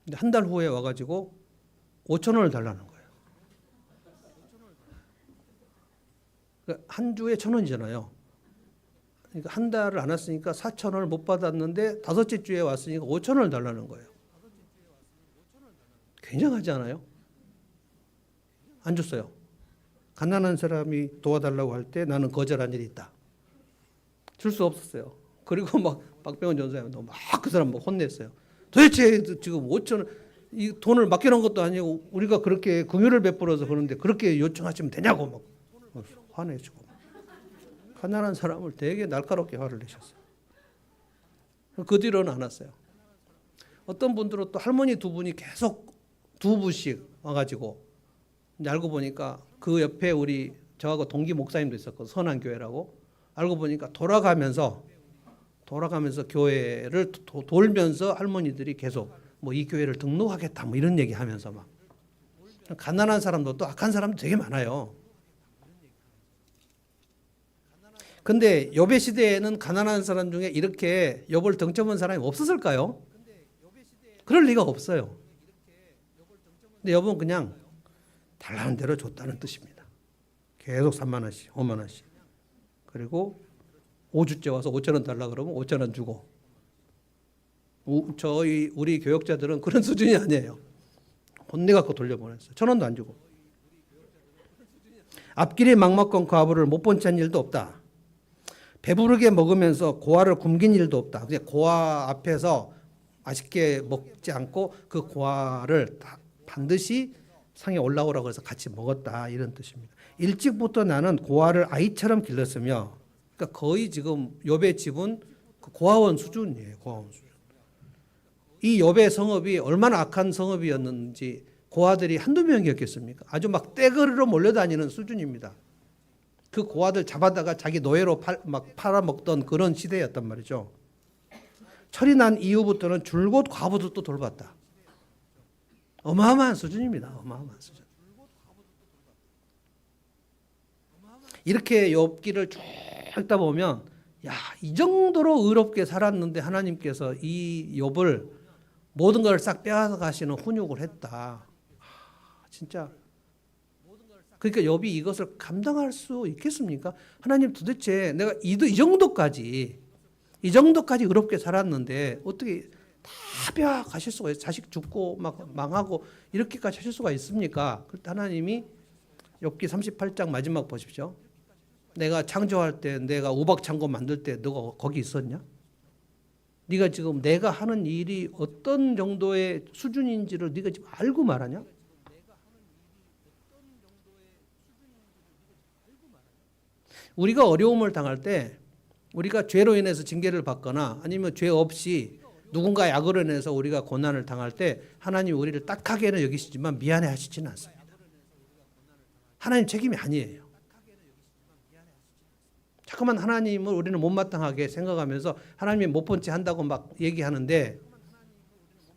근데 한 달 후에 와가지고 5천 원을 달라는 거예요. 그러니까 한 주에 1,000원이잖아요. 그러니까 한 달을 안 왔으니까 4천 원을 못 받았는데 다섯째 주에 왔으니까 5천 원을 달라는 거예요. 굉장하지 않아요? 안 줬어요. 가난한 사람이 도와달라고 할 때 나는 거절한 일이 있다. 줄 수 없었어요. 그리고 막 박병원 전사님도 막 그 사람 막 혼냈어요. 도대체 지금 5천 원, 이 돈을 맡겨놓은 것도 아니고 우리가 그렇게 긍휼을 베풀어서 그러는데 그렇게 요청하시면 되냐고 막 화내시고. 가난한 사람을 되게 날카롭게 화를 내셨어요. 그 뒤로는 안 왔어요. 어떤 분들은 또 할머니 두 분이 계속 두 분씩 와가지고 알고 보니까 그 옆에 우리 저하고 동기 목사님도 있었고 선한교회라고 알고 보니까 돌아가면서 교회를 돌면서 할머니들이 계속 뭐 이 교회를 등록하겠다 뭐 이런 얘기하면서 막 가난한 사람도 또 악한 사람도 되게 많아요. 근데 욥의 시대에는 가난한 사람 중에 이렇게 욥을 등쳐본 사람이 없었을까요? 그럴 리가 없어요. 근데 욥은 그냥 달라는 대로 줬다는 뜻입니다. 계속 3만 원씩, 5만 원씩. 그리고 5주째 와서 5천 원 달라 그러면 5천 원 주고. 우리 교역자들은 그런 수준이 아니에요. 혼내갖고 돌려보냈어요. 1,000원도 안 주고. 앞길에 막막한 과부를 못 본 채한 일도 없다. 배부르게 먹으면서 고아를 굶긴 일도 없다. 그냥 고아 앞에서 맛있게 먹지 않고 그 고아를 반드시 상에 올라오라고 해서 같이 먹었다 이런 뜻입니다. 일찍부터 나는 고아를 아이처럼 길렀으며, 그러니까 거의 지금 욥의 집은 그 고아원 수준이에요. 고아원 수준. 이 욥의 성읍이 얼마나 악한 성읍이었는지 고아들이 한두 명이었겠습니까? 아주 막 떼거리로 몰려다니는 수준입니다. 그 고아들 잡아다가 자기 노예로 막 팔아먹던 그런 시대였단 말이죠. 철이 난 이후부터는 줄곧 과부도 또 돌봤다. 어마어마한 수준입니다. 어마어마한 수준. 이렇게 욥기를 쭉 읽다 보면 야, 이 정도로 의롭게 살았는데 하나님께서 이 욥을 모든 걸 싹 빼앗아가시는 훈육을 했다. 진짜. 그러니까 욥이 이것을 감당할 수 있겠습니까? 하나님 도대체 내가 이 정도까지 의롭게 살았는데 어떻게 다 빼앗가실 수가 있어요? 자식 죽고 막 망하고 이렇게까지 하실 수가 있습니까? 그때 하나님이 욥기 38장 마지막 보십시오. 내가 창조할 때, 내가 우박창고 만들 때 너가 거기 있었냐? 네가 지금 내가 하는 일이 어떤 정도의 수준인지를 네가 지금 알고 말하냐? 우리가 어려움을 당할 때, 우리가 죄로 인해서 징계를 받거나 아니면 죄 없이 누군가의 악으로 인해서 우리가 고난을 당할 때 하나님 우리를 딱하게는 여기시지만 미안해 하시지는 않습니다. 하나님 책임이 아니에요. 자꾸만 하나님을 우리는 못마땅하게 생각하면서 하나님이 못 본 채 한다고 막 얘기하는데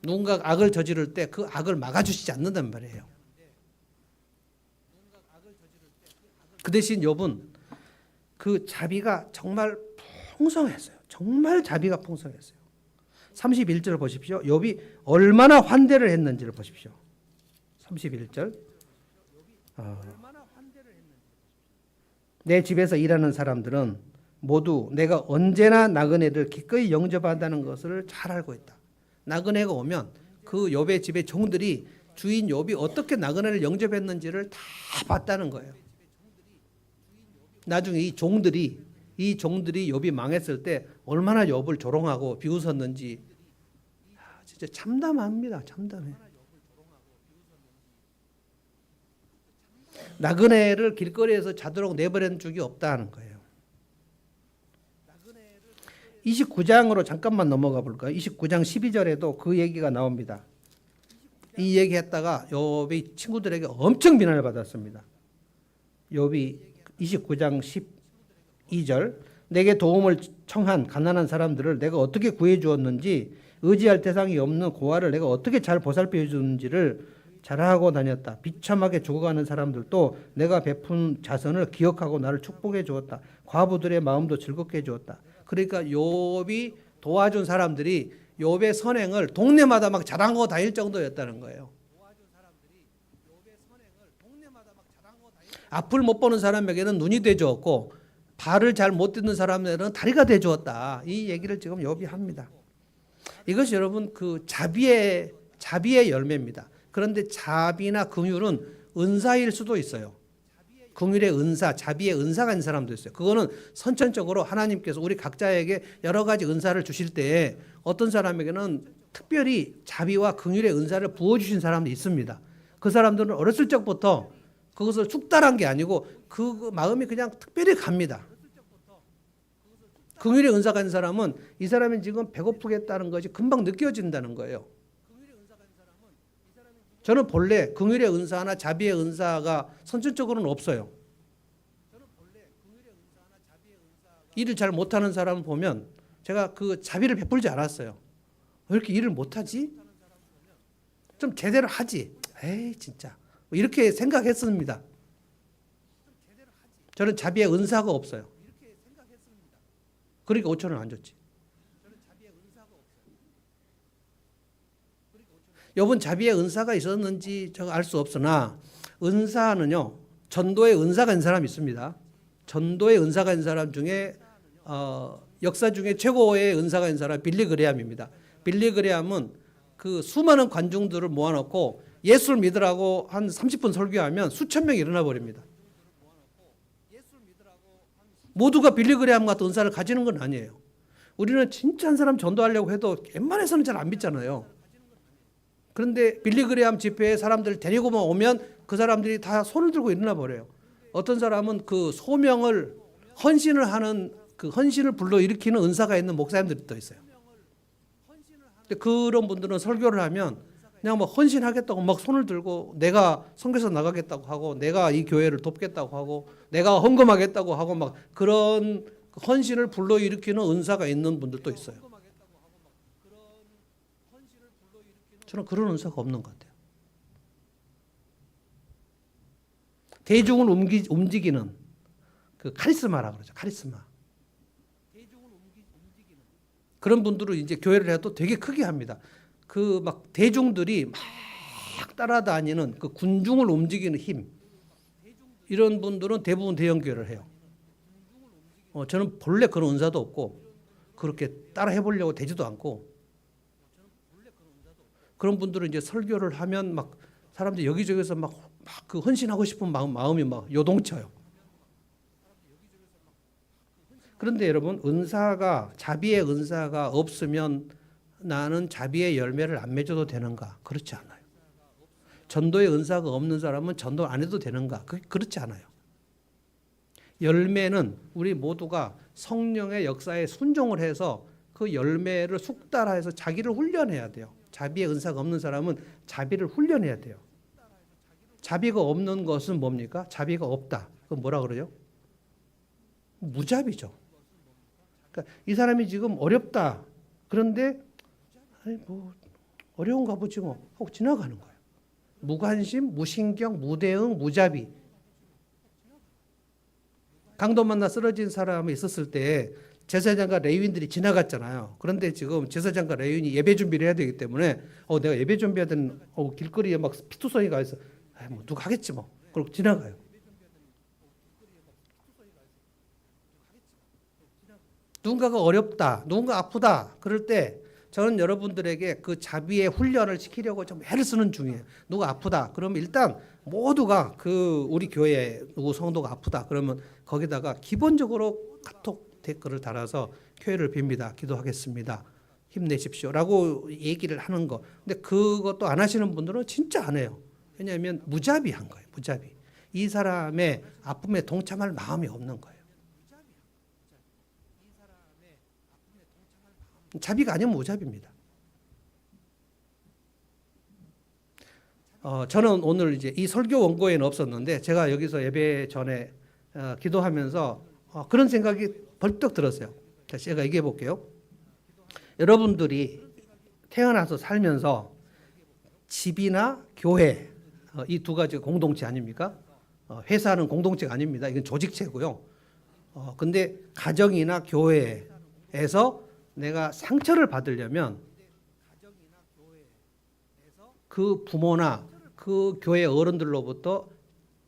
누군가 악을 저지를 때 그 악을 막아주시지 않는단 말이에요. 그 대신 욥은 그 자비가 정말 풍성했어요. 정말 자비가 풍성했어요. 31절 보십시오. 욥이 얼마나 환대를 했는지를 보십시오. 31절. 내 집에서 일하는 사람들은 모두 내가 언제나 나그네를 기꺼이 영접한다는 것을 잘 알고 있다. 나그네가 오면 그 욥의 집의 종들이 주인 욥이 어떻게 나그네를 영접했는지를 다 봤다는 거예요. 나중에 이 종들이 욥이 망했을 때 얼마나 욥을 조롱하고 비웃었는지 진짜 참담합니다. 참담해. 나그네를 길거리에서 자도록 내버린 적이 없다는 거예요. 29장으로 잠깐만 넘어가 볼까요? 29장 12절에도 그 얘기가 나옵니다. 이 얘기했다가 욥이 친구들에게 엄청 비난을 받았습니다. 욥이 29장 12절 내게 도움을 청한 가난한 사람들을 내가 어떻게 구해 주었는지 의지할 대상이 없는 고아를 내가 어떻게 잘 보살펴 주는지를 자랑하고 다녔다. 비참하게 죽어가는 사람들도 내가 베푼 자선을 기억하고 나를 축복해 주었다. 과부들의 마음도 즐겁게 해 주었다. 그러니까 욥이 도와준 사람들이 욥의 선행을 동네마다 막 자랑하고 다닐 정도였다는 거예요. 앞을 못 보는 사람에게는 눈이 돼 주었고 발을 잘 못 듣는 사람들은 다리가 돼 주었다. 이 얘기를 지금 욥이 합니다. 이것이 여러분 그 자비의 열매입니다. 그런데 자비나 긍휼은 은사일 수도 있어요. 긍휼의 은사, 자비의 은사가 있는 사람도 있어요. 그거는 선천적으로 하나님께서 우리 각자에게 여러 가지 은사를 주실 때에 어떤 사람에게는 특별히 자비와 긍휼의 은사를 부어주신 사람도 있습니다. 그 사람들은 어렸을 적부터 그것을 숙달한 게 아니고 그 마음이 그냥 특별히 갑니다. 긍휼의 은사가 있는 사람은 이 사람이 지금 배고프겠다는 것이 금방 느껴진다는 거예요. 저는 본래 긍휼의 은사나 자비의 은사가 선천적으로는 없어요. 일을 잘 못하는 사람을 보면 제가 그 자비를 베풀지 않았어요. 왜 이렇게 일을 못하지? 좀 제대로 하지. 에이 진짜 이렇게 생각했습니다. 저는 자비의 은사가 없어요. 그러니까 5천 원 안 줬지. 욥은 자비의 은사가 있었는지 제가 알 수 없으나 은사는요 전도의 은사가 있는 사람이 있습니다. 전도의 은사가 있는 사람 중에 역사 중에 최고의 은사가 있는 사람 빌리 그레함입니다. 빌리 그레함은 그 수많은 관중들을 모아놓고 예수를 믿으라고 한 30분 설교하면 수천 명이 일어나 버립니다. 모두가 빌리 그레함 같은 은사를 가지는 건 아니에요. 우리는 진짜 한 사람 전도하려고 해도 웬만해서는 잘 안 믿잖아요. 그런데 빌리 그레함 집회에 사람들을 데리고만 오면 그 사람들이 다 손을 들고 일어나 버려요. 어떤 사람은 그 소명을 헌신을 하는 그 헌신을 불러일으키는 은사가 있는 목사님들이 또 있어요. 근데 그런 분들은 설교를 하면 그냥 뭐 헌신하겠다고 막 손을 들고 내가 선교사 나가겠다고 하고 내가 이 교회를 돕겠다고 하고 내가 헌금하겠다고 하고 막 그런 헌신을 불러일으키는 은사가 있는 분들도 있어요. 저는 그런 은사가 없는 것 같아요. 대중을 움직이는 그 카리스마라고 그러죠. 카리스마. 그런 분들은 이제 교회를 해도 되게 크게 합니다. 그 막 대중들이 막 따라다니는 그 군중을 움직이는 힘. 이런 분들은 대부분 대형 교회를 해요. 저는 본래 그런 은사도 없고 그렇게 따라 해보려고 되지도 않고 그런 분들은 이제 설교를 하면 막 사람들이 여기저기서 막 그 헌신하고 싶은 마음이 막 요동쳐요. 그런데 여러분 은사가 자비의 은사가 없으면 나는 자비의 열매를 안 맺어도 되는가? 그렇지 않아요. 전도의 은사가 없는 사람은 전도 안 해도 되는가? 그렇지 않아요. 열매는 우리 모두가 성령의 역사에 순종을 해서 그 열매를 숙달해서 자기를 훈련해야 돼요. 자비의 은사가 없는 사람은 자비를 훈련해야 돼요. 자비가 없는 것은 뭡니까? 자비가 없다. 그건 뭐라 그러죠? 무자비죠. 그러니까 이 사람이 지금 어렵다. 그런데 아니 뭐 어려운가 보지 뭐 하고 지나가는 거예요. 무관심, 무신경, 무대응, 무자비. 강도 만나 쓰러진 사람이 있었을 때 제사장과 레위인들이 지나갔잖아요. 그런데 지금 제사장과 레위인이 예배 준비를 해야 되기 때문에 내가 예배 준비해야 되는 길거리에 막 피투성이가 있어. 뭐 누가 하겠지 뭐. 그러고 지나가요. 누군가가 어렵다, 누군가 아프다 그럴 때 저는 여러분들에게 그 자비의 훈련을 시키려고 좀 애를 쓰는 중이에요. 누가 아프다 그러면 일단 모두가 그 우리 교회 누구 성도가 아프다 그러면 거기다가 기본적으로 카톡 댓글을 달아서 교회를 빕니다. 기도하겠습니다. 힘내십시오라고 얘기를 하는 거. 근데 그것도 안 하시는 분들은 진짜 안 해요. 왜냐하면 무자비한 거예요. 무자비. 이 사람의 아픔에 동참할 마음이 없는 거예요. 자비가 아니면 무자비입니다. 저는 오늘 이제 이 설교 원고에는 없었는데 제가 여기서 예배 전에 기도하면서 그런 생각이 벌떡 들었어요. 제가 얘기해 볼게요. 여러분들이 태어나서 살면서 집이나 교회 이 두 가지가 공동체 아닙니까? 회사는 공동체가 아닙니다. 이건 조직체고요. 근데 가정이나 교회에서 내가 상처를 받으려면 그 부모나 그 교회 어른들로부터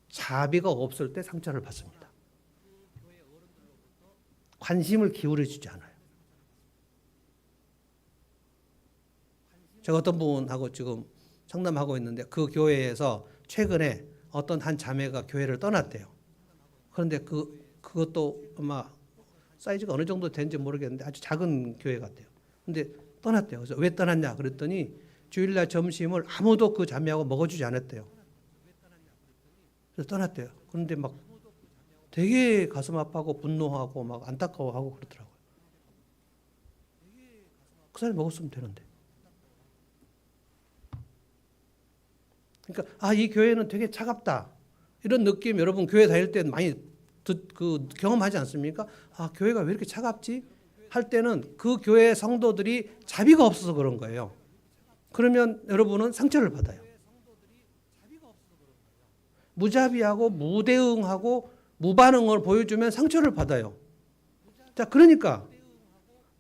자비가 없을 때 상처를 받습니다. 관심을 기울여 주지 않아요. 제가 어떤 분하고 지금 상담하고 있는데 그 교회에서 최근에 어떤 한 자매가 교회를 떠났대요. 그런데 그것도 아마 사이즈가 어느 정도 되는지 모르겠는데 아주 작은 교회 같아요. 근데 떠났대요. 그래서 왜 떠났냐 그랬더니 주일날 점심을 아무도 그 자매하고 먹어주지 않았대요. 그래서 떠났대요. 그런데 막 되게 가슴 아파하고 분노하고 막 안타까워하고 그러더라고요. 그 사람이 먹었으면 되는데. 그러니까 이 교회는 되게 차갑다. 이런 느낌 여러분 교회 다닐 때 많이 경험하지 않습니까? 교회가 왜 이렇게 차갑지? 할 때는 그 교회 성도들이 자비가 없어서 그런 거예요. 그러면 여러분은 상처를 받아요. 무자비하고 무대응하고 무반응을 보여주면 상처를 받아요. 자, 그러니까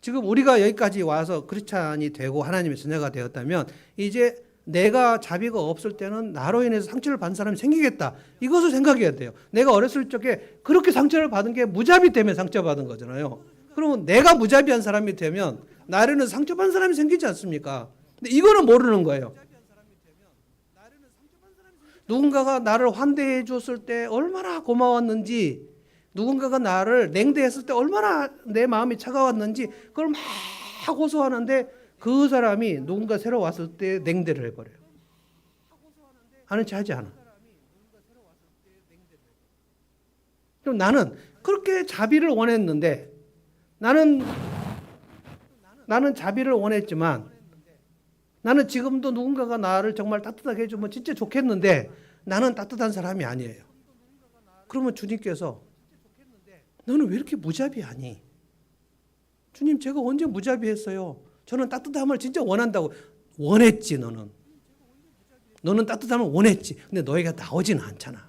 지금 우리가 여기까지 와서 크리스찬이 되고 하나님의 자녀가 되었다면 이제 내가 자비가 없을 때는 나로 인해서 상처를 받는 사람이 생기겠다. 이것을 생각해야 돼요. 내가 어렸을 적에 그렇게 상처를 받은 게 무자비 때문에 상처받은 거잖아요. 그러면 내가 무자비한 사람이 되면 나로 인해서 상처받는 사람이 생기지 않습니까? 근데 이거는 모르는 거예요. 누군가가 나를 환대해 줬을 때 얼마나 고마웠는지, 누군가가 나를 냉대했을 때 얼마나 내 마음이 차가웠는지 그걸 막 호소하는데 그 사람이 누군가 새로 왔을 때 냉대를 해버려요. 아는 체 하지 않아. 그럼 나는 그렇게 자비를 원했는데 나는 자비를 원했지만 나는 지금도 누군가가 나를 정말 따뜻하게 해주면 진짜 좋겠는데 나는 따뜻한 사람이 아니에요. 그러면 주님께서 너는 왜 이렇게 무자비하니? 주님 제가 언제 무자비했어요? 저는 따뜻함을 진짜 원한다고. 원했지 너는. 너는 따뜻함을 원했지. 근데 너희가 나오지는 않잖아.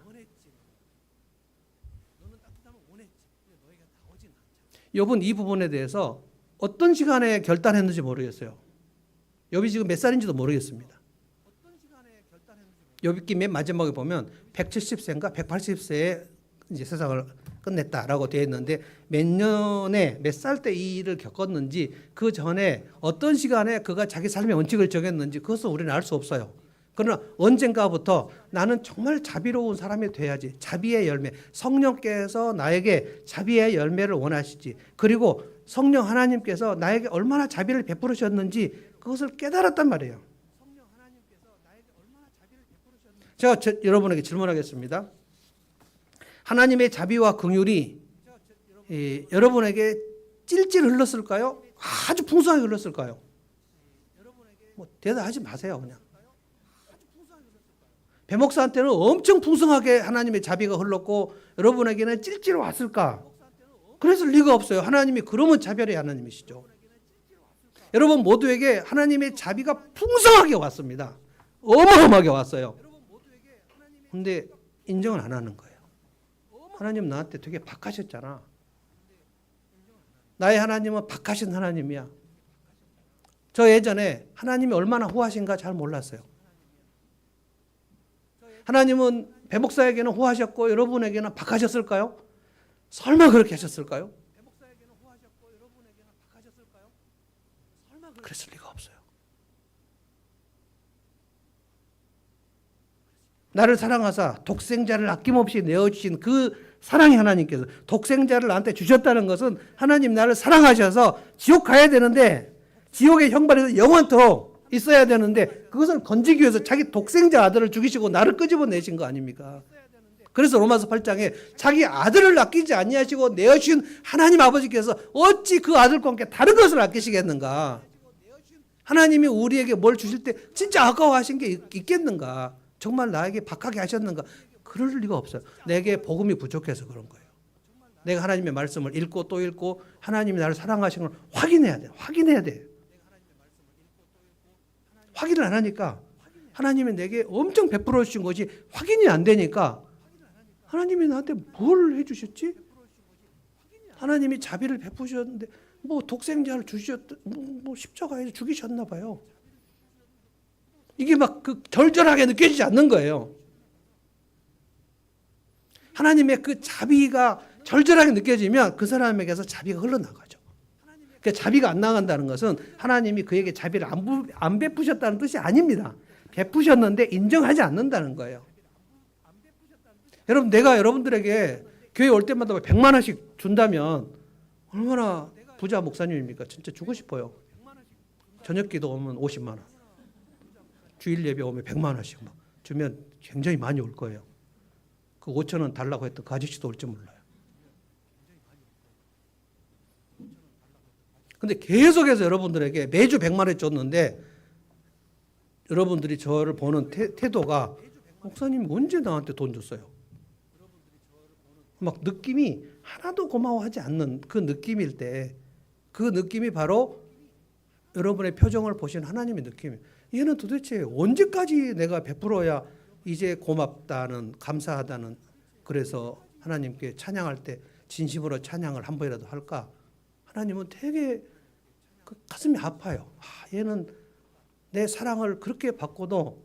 욥은 이 부분에 대해서 어떤 시간에 결단했는지 모르겠어요. 욥이 지금 몇 살인지도 모르겠습니다. 욥기 맨 마지막에 보면 170세인가 180세에 이제 세상을 끝냈다라고 되어 있는데 몇 년에 몇 살 때 이 일을 겪었는지 그 전에 어떤 시간에 그가 자기 삶의 원칙을 정했는지 그것은 우리는 알 수 없어요. 그러나 언젠가부터 나는 정말 자비로운 사람이 돼야지. 자비의 열매. 성령께서 나에게 자비의 열매를 원하시지. 그리고 성령 하나님께서 나에게 얼마나 자비를 베푸셨는지 그것을 깨달았단 말이에요. 제가 여러분에게 질문하겠습니다. 하나님의 자비와 긍휼이 여러분에게 찔찔 흘렀을까요? 아주 풍성하게 흘렀을까요? 대답하지 마세요. 그냥. 배 목사한테는 엄청 풍성하게 하나님의 자비가 흘렀고 여러분에게는 찔찔 왔을까? 그랬을 리가 없어요. 하나님이 그러면 자별의 하나님이시죠. 여러분 모두에게 하나님의 자비가 풍성하게 왔습니다. 어마어마하게 왔어요. 근데 인정을 안 하는 거예요. 하나님 나한테 되게 박하셨잖아. 나의 하나님은 박하신 하나님이야. 저 예전에 하나님이 얼마나 후하신가 잘 몰랐어요. 하나님은 배 목사에게는 후하셨고 여러분에게는 박하셨을까요? 설마 그렇게 하셨을까요? 그랬을 리가 없어요. 나를 사랑하사 독생자를 아낌없이 내어주신 그 사랑의 하나님께서 독생자를 나한테 주셨다는 것은 하나님 나를 사랑하셔서 지옥 가야 되는데 지옥의 형벌에서 영원토록 있어야 되는데 그것을 건지기 위해서 자기 독생자 아들을 죽이시고 나를 끄집어내신 거 아닙니까? 그래서 로마서 8장에 자기 아들을 아끼지 아니하시고 내어주신 하나님 아버지께서 어찌 그 아들과 함께 다른 것을 아끼시겠는가? 하나님이 우리에게 뭘 주실 때 진짜 아까워하신 게 있겠는가? 정말 나에게 박하게 하셨는가? 그럴 리가 없어요. 내게 복음이 부족해서 그런 거예요. 내가 하나님의 말씀을 읽고 또 읽고 하나님이 나를 사랑하신 걸 확인해야 돼. 확인해야 돼. 확인을 안 하니까 하나님이 내게 엄청 베풀어 주신 것이 확인이 안 되니까 하나님이 나한테 뭘 해주셨지? 하나님이 자비를 베푸셨는데 뭐 독생자를 주셨, 뭐 십자가에서 죽이셨나 봐요. 이게 막 그 절절하게 느껴지지 않는 거예요. 하나님의 그 자비가 절절하게 느껴지면 그 사람에게서 자비가 흘러나가죠. 그러니까 자비가 안 나간다는 것은 하나님이 그에게 자비를 안 베푸셨다는 뜻이 아닙니다. 베푸셨는데 인정하지 않는다는 거예요. 여러분, 내가 여러분들에게 교회 올 때마다 100만 원씩 준다면 얼마나 부자 목사님입니까? 진짜 주고 싶어요. 저녁 기도 오면 50만 원, 주일 예배 오면 100만 원씩 막 주면 굉장히 많이 올 거예요. 그 5천 원 달라고 했던 그 아저씨도 올지 몰라요. 근데 계속해서 여러분들에게 매주 100만 원 줬는데 여러분들이 저를 보는 태도가 목사님 언제 나한테 돈 줬어요? 막 느낌이 하나도 고마워하지 않는 그 느낌일 때 그 느낌이 바로 여러분의 표정을 보신 하나님의 느낌이에요. 얘는 도대체 언제까지 내가 베풀어야 이제 고맙다는, 감사하다는, 그래서 하나님께 찬양할 때 진심으로 찬양을 한 번이라도 할까? 하나님은 되게 그 가슴이 아파요. 얘는 내 사랑을 그렇게 받고도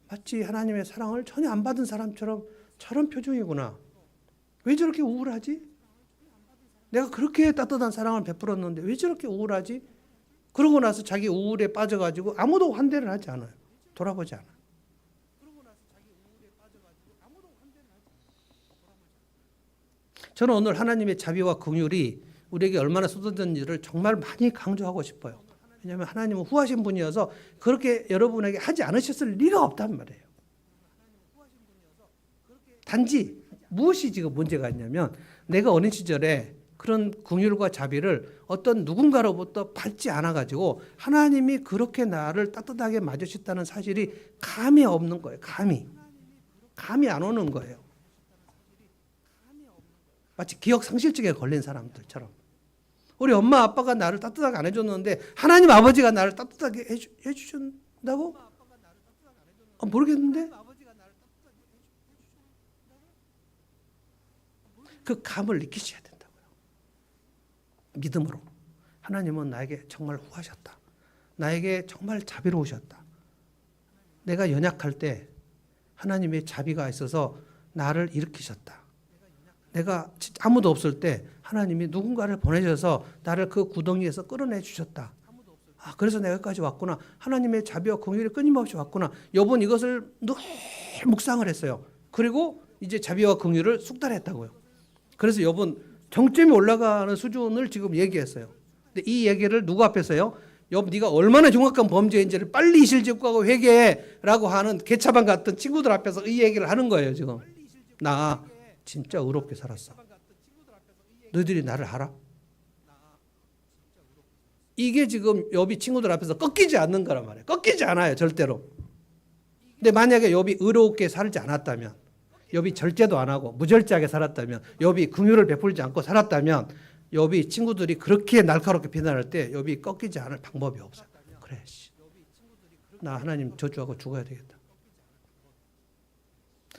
마치 하나님의 사랑을 전혀 안 받은 사람처럼 저런 표정이구나. 왜 저렇게 우울하지? 내가 그렇게 따뜻한 사랑을 베풀었는데 왜 저렇게 우울하지? 그러고 나서 자기 우울에 빠져가지고 아무도 환대를 하지 않아요. 돌아보지 않아요. 저는 오늘 하나님의 자비와 긍휼이 우리에게 얼마나 쏟아졌는지를 정말 많이 강조하고 싶어요. 왜냐하면 하나님은 후하신 분이어서 그렇게 여러분에게 하지 않으셨을 리가 없단 말이에요. 단지 무엇이 지금 문제가 있냐면 내가 어린 시절에 그런 긍휼과 자비를 어떤 누군가로부터 받지 않아가지고 하나님이 그렇게 나를 따뜻하게 맞으셨다는 사실이 감이 없는 거예요. 감이 안 오는 거예요. 마치 기억 상실증에 걸린 사람들처럼. 우리 엄마 아빠가 나를 따뜻하게 안 해줬는데 하나님 아버지가 나를 따뜻하게 해주신다고? 모르겠는데? 그 감을 느끼셔야 된다고요. 믿음으로. 하나님은 나에게 정말 후하셨다. 나에게 정말 자비로우셨다. 내가 연약할 때 하나님의 자비가 있어서 나를 일으키셨다. 내가 아무도 없을 때 하나님이 누군가를 보내셔서 나를 그 구덩이에서 끌어내 주셨다. 그래서 내가 여기까지 왔구나. 하나님의 자비와 긍휼이 끊임없이 왔구나. 여러분 이것을 늘 묵상을 했어요. 그리고 이제 자비와 긍휼을 숙달했다고요. 그래서 여러분 정점이 올라가는 수준을 지금 얘기했어요. 근데 이 얘기를 누구 앞에서요? 여러분 네가 얼마나 중압감 범죄인지를 빨리 이실직고하고 회개라고 하는 개차반 같은 친구들 앞에서 이 얘기를 하는 거예요. 지금 나 진짜 의롭게 살았어. 너희들이 나를 알아? 이게 지금 욥이 친구들 앞에서 꺾이지 않는 거란 말이에요. 꺾이지 않아요. 절대로. 근데 만약에 욥이 의롭게 살지 않았다면, 욥이 절제도 안 하고 무절제하게 살았다면, 욥이 긍휼을 베풀지 않고 살았다면, 욥이 친구들이 그렇게 날카롭게 비난할 때 욥이 꺾이지 않을 방법이 없어요. 그래, 나 하나님 저주하고 죽어야 되겠다.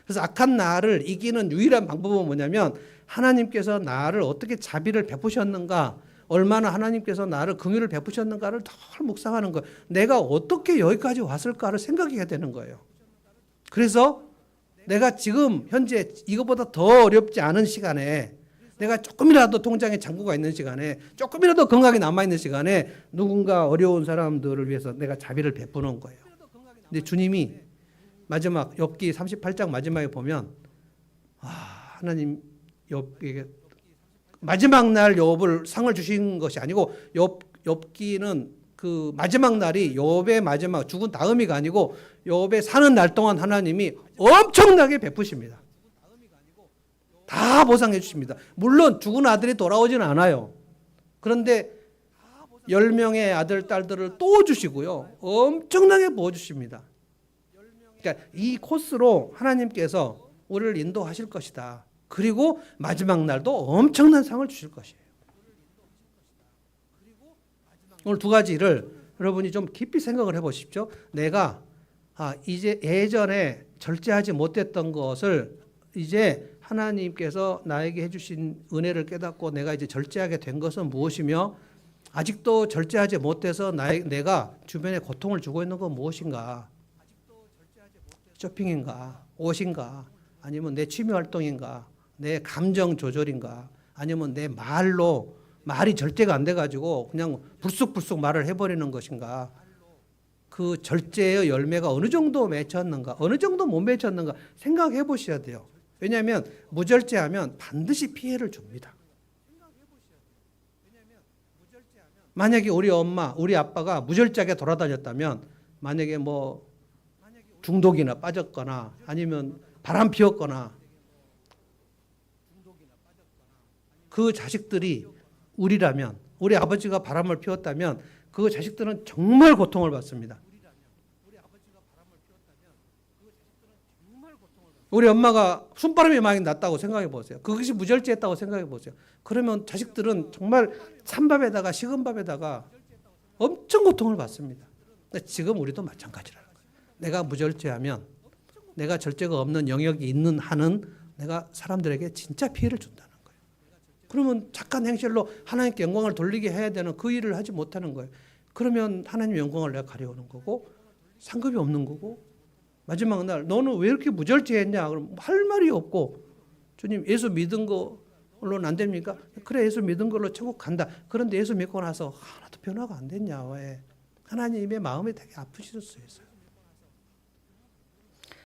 그래서 악한 나를 이기는 유일한 방법은 뭐냐면 하나님께서 나를 어떻게 자비를 베푸셨는가, 얼마나 하나님께서 나를 긍휼을 베푸셨는가를 더 묵상하는 거예요. 내가 어떻게 여기까지 왔을까를 생각해야 되는 거예요. 그래서 내가 지금 현재 이것보다 더 어렵지 않은 시간에, 내가 조금이라도 통장에 잔고가 있는 시간에, 조금이라도 건강이 남아있는 시간에 누군가 어려운 사람들을 위해서 내가 자비를 베푸는 거예요. 근데 주님이 마지막 욥기 38장 마지막에 보면 하나님 욥에게 마지막 날 욥을 상을 주신 것이 아니고 욥기는 그 마지막 날이 욥의 마지막 죽은 다음이가 아니고 욥의 사는 날 동안 하나님이 엄청나게 베푸십니다. 다 보상해 주십니다. 물론 죽은 아들이 돌아오지는 않아요. 그런데 10명의 아들 딸들을 또 주시고요. 엄청나게 부어 주십니다. 그러니까 이 코스로 하나님께서 우리를 인도하실 것이다. 그리고 마지막 날도 엄청난 상을 주실 것이에요. 오늘 두 가지를 여러분이 좀 깊이 생각을 해보십시오. 내가 이제 예전에 절제하지 못했던 것을 이제 하나님께서 나에게 해주신 은혜를 깨닫고 내가 이제 절제하게 된 것은 무엇이며, 아직도 절제하지 못해서 내가 주변에 고통을 주고 있는 건 무엇인가. 쇼핑인가, 옷인가, 아니면 내 취미 활동인가, 내 감정 조절인가, 아니면 내 말이 절제가 안 돼가지고 그냥 불쑥불쑥 말을 해버리는 것인가. 그 절제의 열매가 어느 정도 맺혔는가, 어느 정도 못 맺혔는가 생각해 보셔야 돼요. 왜냐하면 무절제하면 반드시 피해를 줍니다. 만약에 우리 엄마, 우리 아빠가 무절제하게 돌아다녔다면 만약에 뭐 중독이나 빠졌거나 아니면 바람 피웠거나 그 자식들이 우리라면, 우리 아버지가 바람을 피웠다면 그 자식들은 정말 고통을 받습니다. 우리 엄마가 손바람이 많이 났다고 생각해 보세요. 그것이 무절제했다고 생각해 보세요. 그러면 자식들은 정말 찬밥에다가 식은 밥에다가 엄청 고통을 받습니다. 지금 우리도 마찬가지라는 거예요. 내가 무절제하면, 내가 절제가 없는 영역이 있는 한은 내가 사람들에게 진짜 피해를 준다는 거예요. 그러면 착한 행실로 하나님께 영광을 돌리게 해야 되는 그 일을 하지 못하는 거예요. 그러면 하나님 영광을 내가 가려오는 거고 상급이 없는 거고, 마지막 날 너는 왜 이렇게 무절제했냐? 그럼 할 말이 없고, 주님 예수 믿은 걸로는 안 됩니까? 그래, 예수 믿은 걸로 천국 간다. 그런데 예수 믿고 나서 하나도 변화가 안 됐냐? 왜? 하나님의 마음이 되게 아프셨어요.